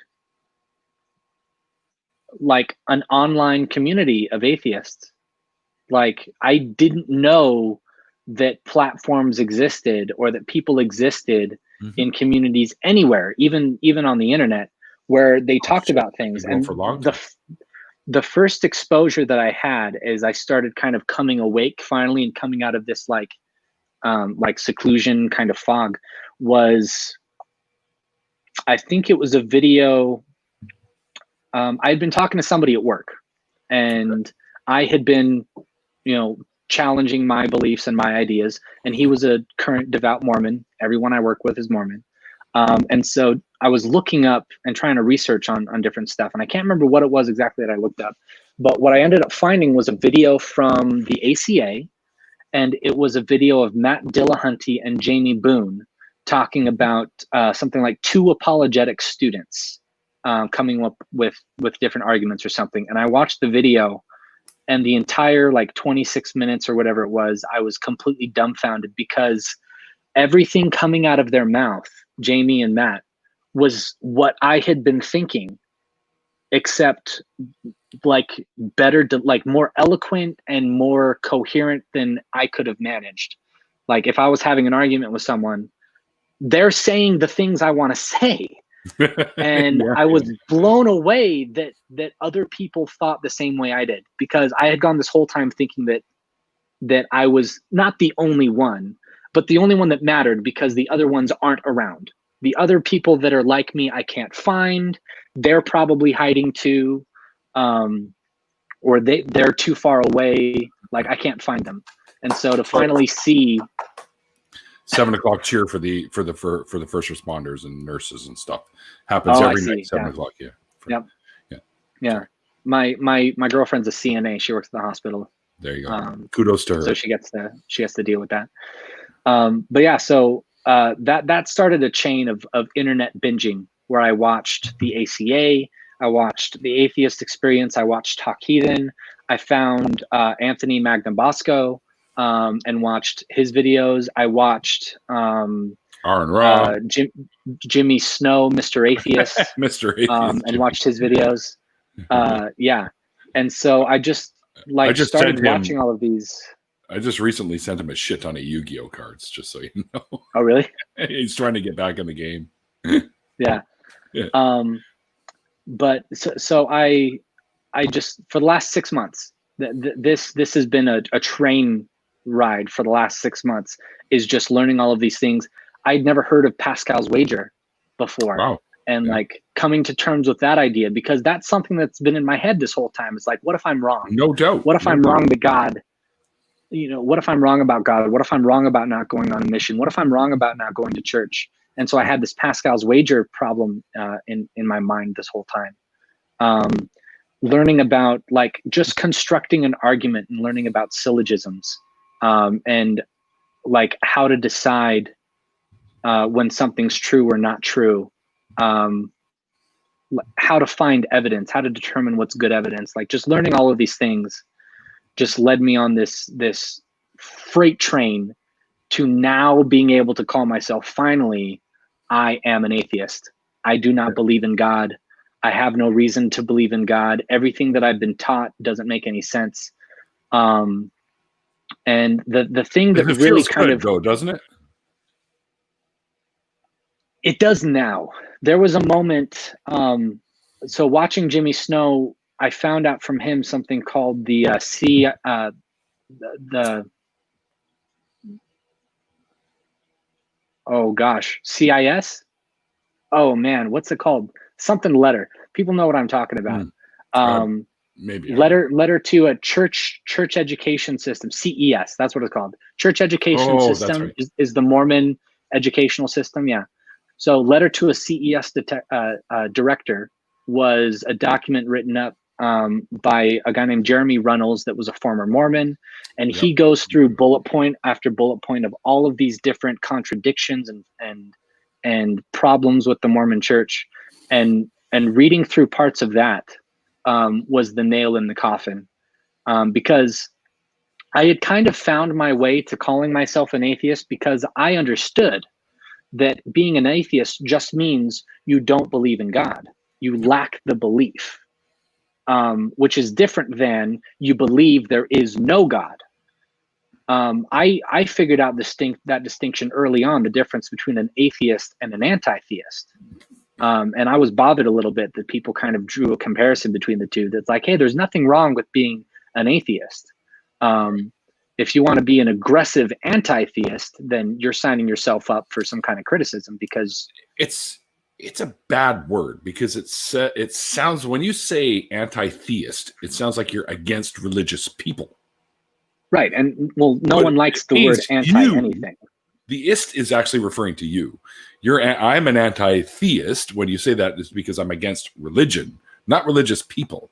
like an online community of atheists. Like, I didn't know that platforms existed or that people existed in communities anywhere, even on the internet, where they talked about things. And the first exposure that I had is I started kind of coming awake finally and coming out of this like seclusion kind of fog was, I think it was a video. I'd been talking to somebody at work, and I had been, challenging my beliefs and my ideas. And he was a current devout Mormon. Everyone I work with is Mormon. And so I was looking up and trying to research on different stuff. And I can't remember what it was exactly that I looked up. But what I ended up finding was a video from the ACA. And it was a video of Matt Dillahunty and Jamie Boone talking about something like 2 apologetic students coming up with different arguments or something. And I watched the video, and the entire 26 minutes or whatever it was, I was completely dumbfounded, because everything coming out of their mouth, Jamie and Matt, was what I had been thinking, except better, more eloquent and more coherent than I could have managed. Like, if I was having an argument with someone, they're saying the things I want to say. And I was blown away that other people thought the same way I did, because I had gone this whole time thinking that I was not the only one, but the only one that mattered, because the other ones aren't around. The other people that are like me, I can't find. They're probably hiding too, or they're too far away. Like, I can't find them. And so to finally see 7:00 cheer for the first responders and nurses and stuff happens every night. 7:00. Yeah. My girlfriend's a CNA. She works at the hospital. There you go. Kudos to her. So she gets to deal with that. But yeah, so that started a chain of internet binging, where I watched the ACA, I watched the Atheist Experience, I watched Talk Heathen, I found Anthony Magnabosco, and watched his videos. I watched Jimmy Snow, Mr. Atheist, and watched his videos. And so I just started watching all of these. I just recently sent him a shit ton of Yu-Gi-Oh cards, just so you know. Oh, really? He's trying to get back in the game. Yeah. But so I just, for the last 6 months, this has been a train ride for the last 6 months, is just learning all of these things. I'd never heard of Pascal's wager before. Wow. And coming to terms with that idea, because that's something that's been in my head this whole time. It's like, what if I'm wrong? No doubt. What if I'm wrong to God? What if I'm wrong about God? What if I'm wrong about not going on a mission? What if I'm wrong about not going to church? And so I had this Pascal's wager problem in my mind this whole time. Learning about just constructing an argument and learning about syllogisms, and how to decide when something's true or not true, how to find evidence, how to determine what's good evidence. Just learning all of these things just led me on this freight train to now being able to call myself, finally, I am an atheist. I do not believe in God. I have no reason to believe in God. Everything that I've been taught doesn't make any sense. And the thing that really kind of go, doesn't it? It does now. There was a moment. So watching Jimmy Snow, I found out from him something called the CIS. Oh man, what's it called? Something letter. People know what I'm talking about. Maybe letter to a church education system. CES. That's what it's called. Church education system is the Mormon educational system. Yeah. So letter to a CES director was a document written up by a guy named Jeremy Runnels that was a former Mormon. And he goes through bullet point after bullet point of all of these different contradictions and problems with the Mormon church. And reading through parts of that, was the nail in the coffin, because I had kind of found my way to calling myself an atheist because I understood that being an atheist just means you don't believe in God. You lack the belief, which is different than you believe there is no God. I figured out that distinction early on, the difference between an atheist and an anti-theist. And I was bothered a little bit that people kind of drew a comparison between the two. That's like, hey, there's nothing wrong with being an atheist. If you want to be an aggressive anti-theist, then you're signing yourself up for some kind of criticism, because it's a bad word, because it sounds, when you say anti-theist, it sounds like you're against religious people. Right. And well, no one likes the word anti-anything. The ist is actually referring to you. I'm an anti-theist. When you say that, it's because I'm against religion, not religious people.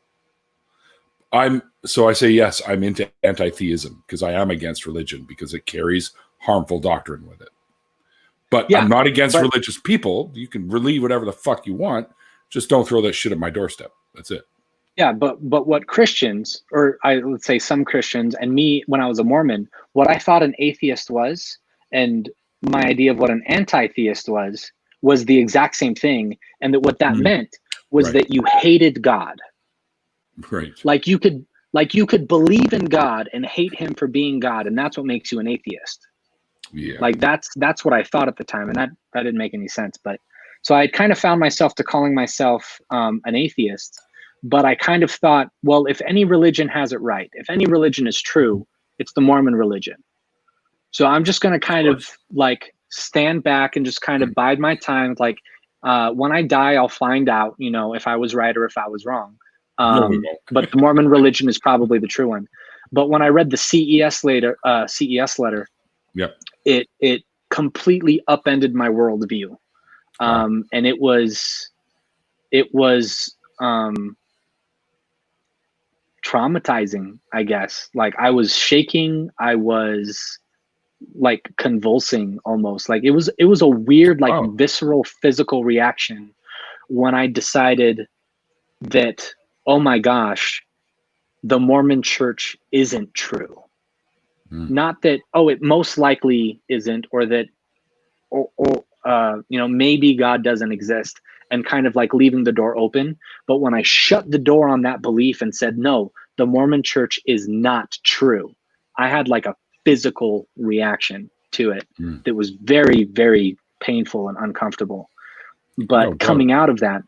So I say, yes, I'm into anti-theism because I am against religion because it carries harmful doctrine with it. But I'm not against religious people. You can believe whatever the fuck you want. Just don't throw that shit at my doorstep. That's it. Yeah, but what Christians, or I would say some Christians, and me when I was a Mormon, what I thought an atheist was, and my idea of what an anti-theist was the exact same thing. And that what that meant was that you hated God. Right. Like you could believe in God and hate him for being God, and that's what makes you an atheist. Yeah. Like that's what I thought at the time, and that didn't make any sense. But so I kind of found myself to calling myself an atheist, but I kind of thought, well, if any religion has it right, if any religion is true, it's the Mormon religion. So I'm just going to kind of like stand back and just kind of bide my time. Like when I die, I'll find out, if I was right or if I was wrong. But the Mormon religion is probably the true one. But when I read the CES letter, it completely upended my worldview. And it was traumatizing, I guess. Like I was shaking. I was like convulsing almost. Like it was a weird, like visceral physical reaction when I decided that, oh my gosh, the Mormon church isn't true. Not that, it most likely isn't, or that, maybe God doesn't exist, and kind of like leaving the door open. But when I shut the door on that belief and said, no, the Mormon church is not true, I had like a physical reaction to it that was very, very painful and uncomfortable. But coming out of that,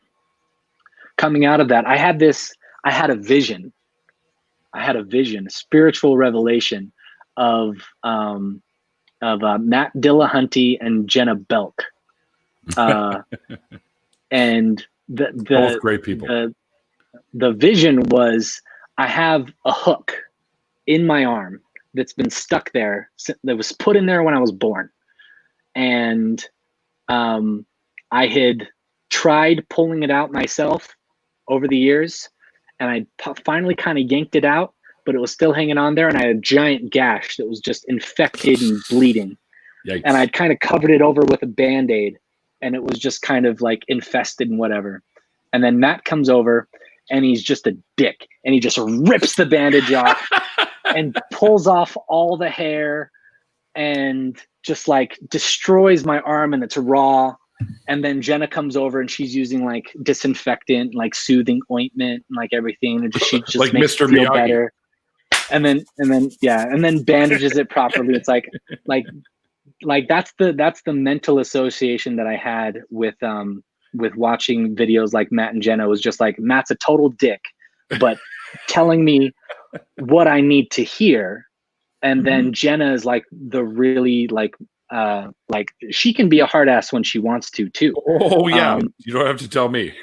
I had a vision, a spiritual revelation of Matt Dillahunty and Jenna Belk. And both great people. The vision was, I have a hook in my arm that's been stuck there, that was put in there when I was born. And I had tried pulling it out myself over the years, and I finally kind of yanked it out, but it was still hanging on there, and I had a giant gash that was just infected and bleeding. Yikes. And I'd kind of covered it over with a Band-Aid, and it was just kind of like infested and whatever. And then Matt comes over, and he's just a dick, and he just rips the bandage off and pulls off all the hair and just like destroys my arm, and it's raw. And then Jenna comes over, and she's using like disinfectant, like soothing ointment, and like everything, and she just like makes Mr. it feel Miyagi. better. And then bandages it properly. It's like that's the mental association that I had with watching videos like Matt and Jenna. Was just like, Matt's a total dick, but telling me what I need to hear. And then Jenna is like the really like she can be a hard ass when she wants to too. Oh yeah. You don't have to tell me.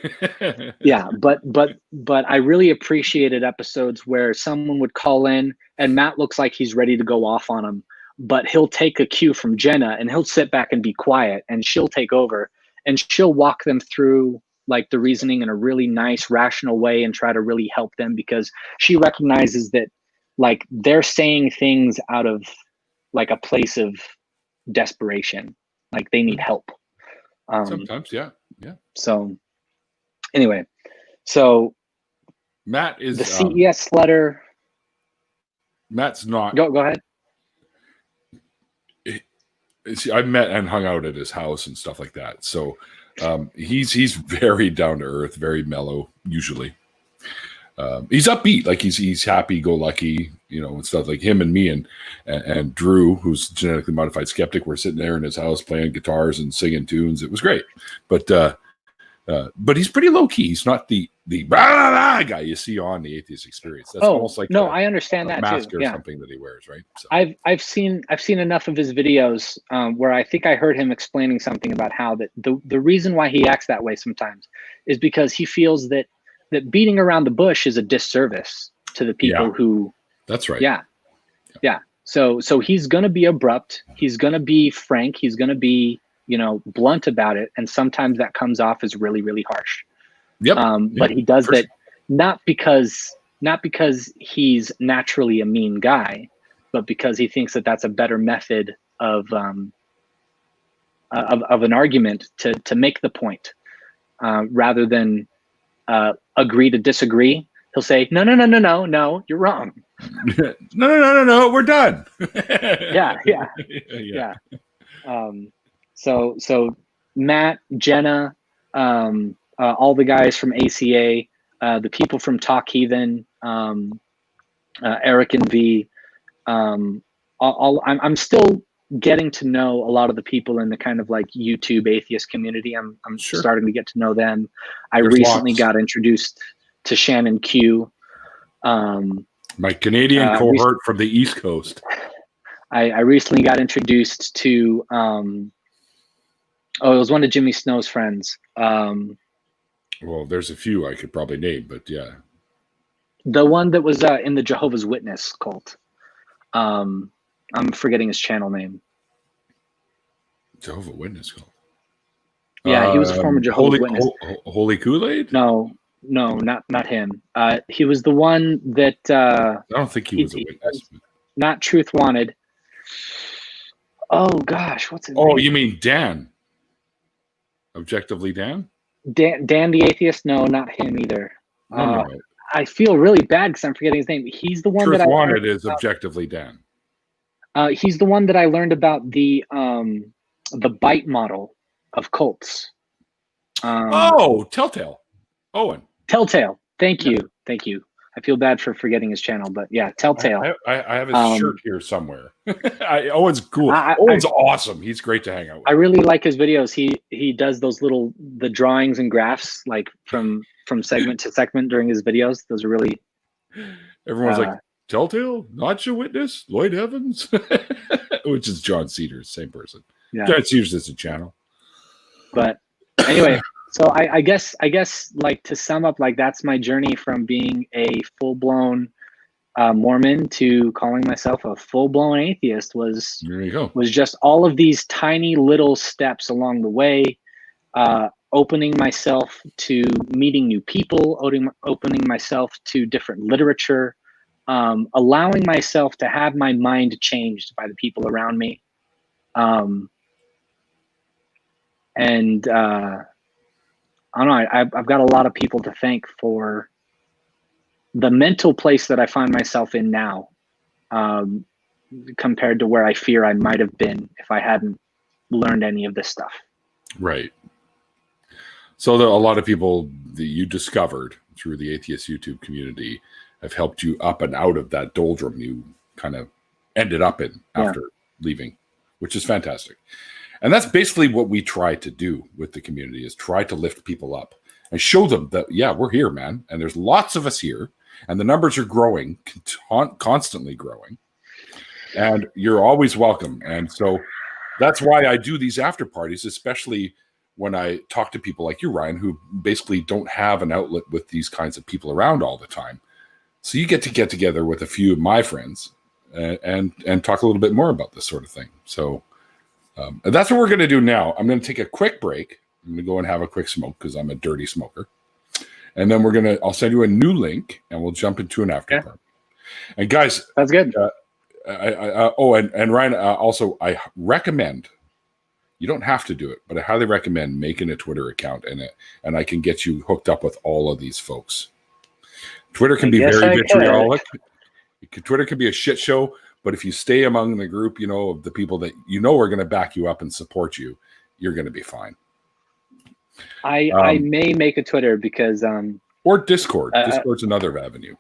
Yeah. But I really appreciated episodes where someone would call in and Matt looks like he's ready to go off on him, but he'll take a cue from Jenna and he'll sit back and be quiet, and she'll take over and she'll walk them through like the reasoning in a really nice, rational way and try to really help them, because she recognizes that like they're saying things out of like a place of desperation, like they need help. Sometimes, yeah. So anyway, so Matt is the CES letter. Matt's not. Go ahead. See, I've met and hung out at his house and stuff like that. So he's very down to earth, very mellow. Usually, he's upbeat, like he's happy go lucky, and stuff. Like him and me and Drew, who's genetically modified skeptic, we're sitting there in his house playing guitars and singing tunes. It was great, but he's pretty low key. He's not the blah, blah guy you see on the Atheist Experience. That's almost like I understand that mask too. or Yeah. something that he wears, right? So. I've seen enough of his videos where I think I heard him explaining something about how that the reason why he acts that way sometimes is because he feels that beating around the bush is a disservice to the people who. That's right. Yeah. So he's gonna be abrupt. He's gonna be frank. He's gonna be blunt about it, and sometimes that comes off as really, really harsh. Yep. But he does that not because he's naturally a mean guy, but because he thinks that that's a better method of an argument to make the point, rather than agree to disagree. He'll say, no, you're wrong. No, we're done. Yeah. So Matt, Jenna, all the guys from ACA, the people from Talk Heathen, Eric and V, I'm still getting to know a lot of the people in the kind of like YouTube atheist community. I'm starting to get to know them. There's recently got introduced to Shannon Q. My Canadian cohort from the East Coast. I recently got introduced to it was one of Jimmy Snow's friends. Well, there's a few I could probably name, but yeah. The one that was in the Jehovah's Witness cult. I'm forgetting his channel name. Jehovah's Witness cult? Yeah, he was a former Jehovah's Witness. Holy Kool-Aid? No, not him. He was the one that... I don't think he was a witness. Not Truth Wanted. Oh, gosh, what's his name? Oh, you mean Dan? Objectively Dan? Dan the Atheist? No, not him either. No. I feel really bad because I'm forgetting his name. He's the one Truth that I Wanted is Objectively Dan. He's the one that I learned about the bite model of cults. Telltale. Owen. Telltale. Thank you. I feel bad for forgetting his channel, but yeah, Telltale. I have his shirt here somewhere. Owen's cool. Owen's awesome. He's great to hang out with. I really like his videos. He does those the drawings and graphs like from segment to segment during his videos. Those are really. Everyone's like, Telltale, Not Your Witness, Lloyd Evans, which is John Cedars, same person. Yeah. John Cedars is a channel. But anyway. So I guess like to sum up, like that's my journey from being a full-blown Mormon to calling myself a full-blown atheist was just all of these tiny little steps along the way, opening myself to meeting new people, opening myself to different literature, allowing myself to have my mind changed by the people around me. I don't know. I've got a lot of people to thank for the mental place that I find myself in now, compared to where I fear I might have been if I hadn't learned any of this stuff. Right. So a lot of people that you discovered through the atheist YouTube community have helped you up and out of that doldrum you kind of ended up in after leaving, which is fantastic. And that's basically what we try to do with the community, is try to lift people up and show them that, we're here, man. And there's lots of us here and the numbers are growing, constantly growing, and you're always welcome. And so that's why I do these after parties, especially when I talk to people like you, Ryan, who basically don't have an outlet with these kinds of people around all the time. So you get together with a few of my friends and talk a little bit more about this sort of thing. So and that's what we're going to do now. I'm going to take a quick break. I'm going to go and have a quick smoke because I'm a dirty smoker. And then I'll send you a new link and we'll jump into an after party. And guys, that's good. And Ryan, also, I recommend, you don't have to do it, but I highly recommend making a Twitter account and I can get you hooked up with all of these folks. Twitter can be very vitriolic. Twitter can be a shit show, but if you stay among the group, of the people that are going to back you up and support you, you're going to be fine. I may make a Twitter because or Discord. Discord's another avenue.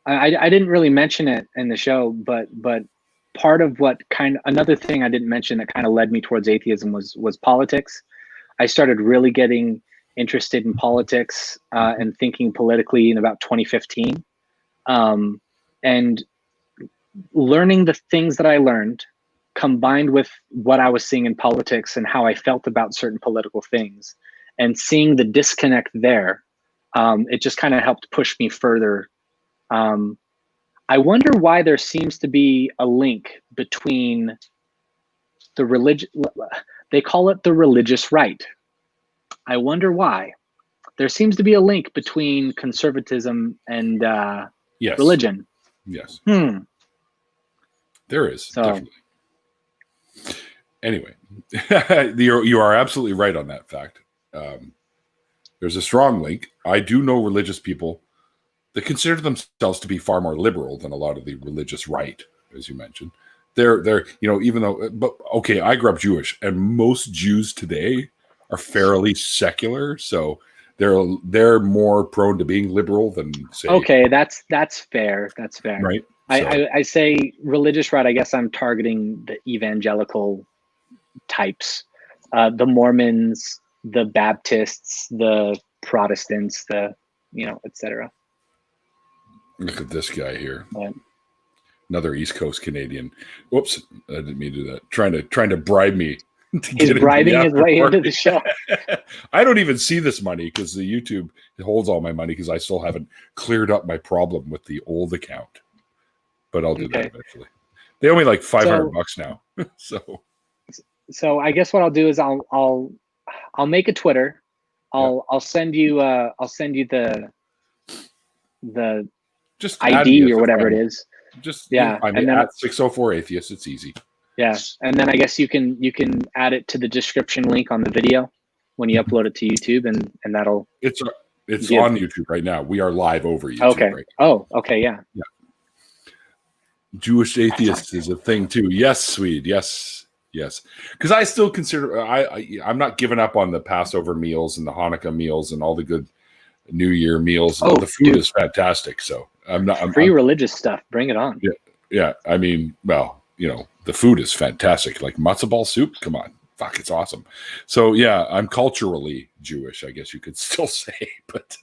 I didn't really mention it in the show, but part of another thing I didn't mention that kind of led me towards atheism was politics. I started really getting interested in politics and thinking politically in about 2015, and learning the things that I learned, combined with what I was seeing in politics and how I felt about certain political things, and seeing the disconnect there, it just kind of helped push me further. I wonder why there seems to be a link between the religion. They call it the religious right. I wonder why. There seems to be a link between conservatism and yes. religion. Yes. There is, definitely. Anyway, you are absolutely right on that fact. There's a strong link. I do know religious people that consider themselves to be far more liberal than a lot of the religious right, as you mentioned. They're even though, but okay, I grew up Jewish, and most Jews today are fairly secular, so they're more prone to being liberal than say. Okay, that's fair. That's fair. Right. I say religious right. I guess I'm targeting the evangelical types, the Mormons, the Baptists, the Protestants, etc. Look at this guy here. But, another East Coast Canadian. Whoops, I didn't mean to do that. Trying to bribe me. He's bribing his way into the show. I don't even see this money because the YouTube holds all my money because I still haven't cleared up my problem with the old account. But I'll do that eventually. They owe me like $500 now. So I guess what I'll do is I'll make a Twitter. I'll send you the just ID or whatever it is. Just I mean, at 604 Atheist. It's easy. Yeah, and then I guess you can add it to the description link on the video when you upload it to YouTube, and that'll. It's on YouTube right now. We are live over YouTube. Okay. Right? Oh, okay, yeah. Yeah. Jewish atheist is a thing too. Yes, Swede. Yes. Because I still consider I'm not giving up on the Passover meals and the Hanukkah meals and all the good New Year meals. Oh, the food is fantastic. So I'm religious stuff. Bring it on. Yeah. I mean, well, the food is fantastic. Like matzo ball soup. Come on. Fuck, it's awesome. So yeah, I'm culturally Jewish, I guess you could still say. But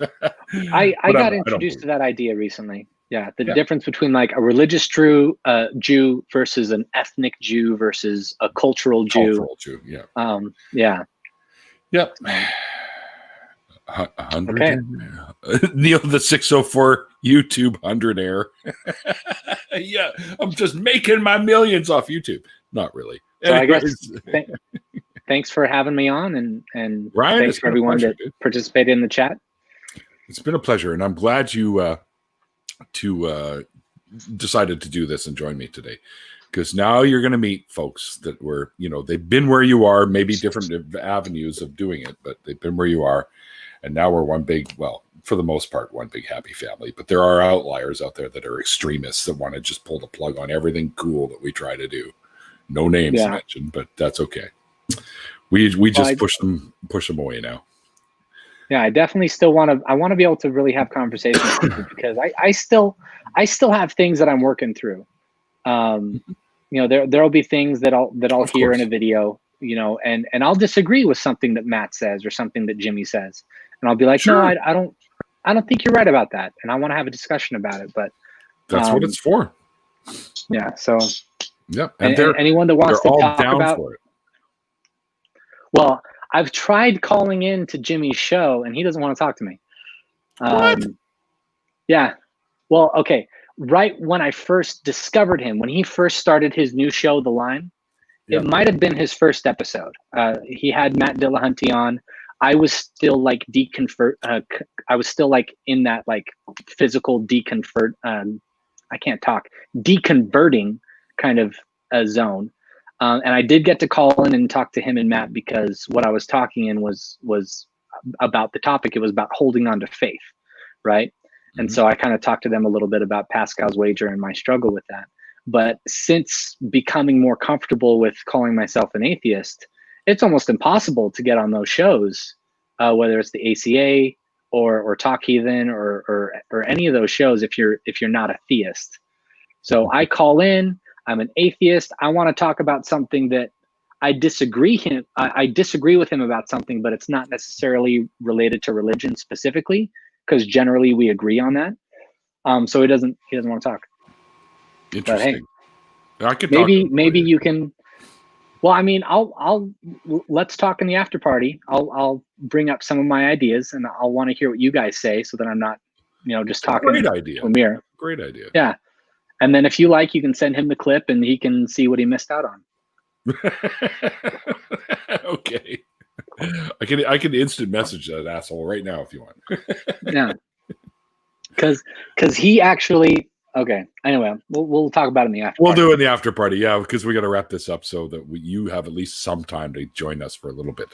I got introduced to that idea recently. Yeah, the difference between like a religious Jew versus an ethnic Jew versus a cultural Jew. Cultural Jew, yeah. Yeah. Yep. 100. Okay. Neil the 604 YouTube 100 air. Yeah, I'm just making my millions off YouTube. Not really. So I guess thanks for having me on, and Ryan, thanks for everyone that participated in the chat. It's been a pleasure, and I'm glad you decided to do this and join me today, because now you're going to meet folks that were, they've been where you are, maybe different avenues of doing it, but they've been where you are. And now we're for the most part, one big happy family. But there are outliers out there that are extremists that want to just pull the plug on everything cool that we try to do. No names mentioned, but that's okay. We just push them away now. Yeah, I definitely still want to be able to really have conversations with people, because I still have things that I'm working through. There'll be things that I'll hear in a video, and I'll disagree with something that Matt says or something that Jimmy says. And I'll be like, sure. No, I don't think you're right about that. And I want to have a discussion about it, but that's what it's for. Yeah. So yeah. And anyone that wants to talk about for it. Well, I've tried calling in to Jimmy's show and he doesn't want to talk to me. What? Yeah. Well, okay. Right when I first discovered him, when he first started his new show, The Line, it might have been his first episode. He had Matt Dillahunty on. I was still like I was still like in that like physical deconverting kind of zone. And I did get to call in and talk to him and Matt, because what I was talking in was about the topic. It was about holding on to faith, right? And so I kind of talked to them a little bit about Pascal's wager and my struggle with that. But since becoming more comfortable with calling myself an atheist, it's almost impossible to get on those shows, whether it's the ACA or Talk Heathen or any of those shows if you're not a theist. So I call in, I'm an atheist. I want to talk about something that I disagree with him about something, but it's not necessarily related to religion specifically, because generally we agree on that. So he doesn't want to talk. Interesting. But, hey, I could maybe you can. Well, I mean, let's talk in the after party. I'll bring up some of my ideas, and I'll want to hear what you guys say, so that I'm not, just talking great idea. to a mirror. Great idea. Yeah, and then if you like, you can send him the clip, and he can see what he missed out on. Okay. I can instant message that asshole right now if you want. Yeah. Because he actually. Okay. Anyway, we'll talk about it in the after. We'll do it in the after party, yeah, because we got to wrap this up so that you have at least some time to join us for a little bit.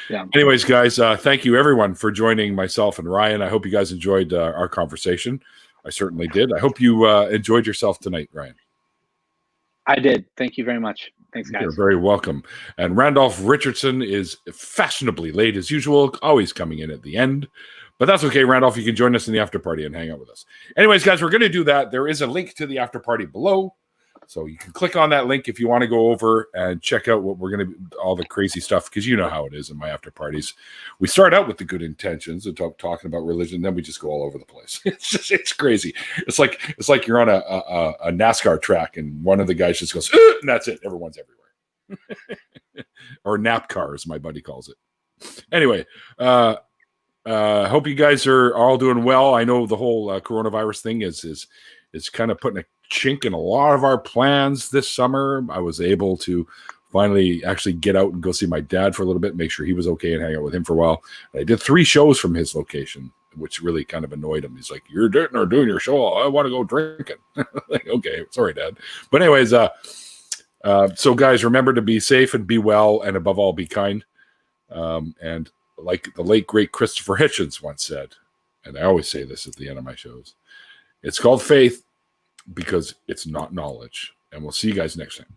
Yeah. Anyways, guys, thank you everyone for joining myself and Ryan. I hope you guys enjoyed our conversation. I certainly did. I hope you enjoyed yourself tonight, Ryan. I did. Thank you very much. Thanks, guys. You're very welcome. And Randolph Richardson is fashionably late as usual, always coming in at the end. But that's okay, Randolph. You can join us in the after party and hang out with us. Anyways, guys, we're going to do that. There is a link to the after party below. So you can click on that link if you want to go over and check out what we're going to all the crazy stuff, because you know how it is in my after parties. We start out with the good intentions and talking about religion, then we just go all over the place. It's crazy. It's like you're on a NASCAR track and one of the guys just goes, and that's it. Everyone's everywhere. Or nap car, as my buddy calls it. Anyway, hope you guys are all doing well. I know the whole coronavirus thing is kind of putting a chink in a lot of our plans this summer. I was able to finally actually get out and go see my dad for a little bit, make sure he was okay and hang out with him for a while. And I did 3 shows from his location, which really kind of annoyed him. He's like, "You're doing your show. I want to go drinking." Like, okay, sorry, Dad. But anyways, so guys, remember to be safe and be well, and above all, be kind. And like the late great Christopher Hitchens once said, and I always say this at the end of my shows, it's called faith because it's not knowledge. And we'll see you guys next time.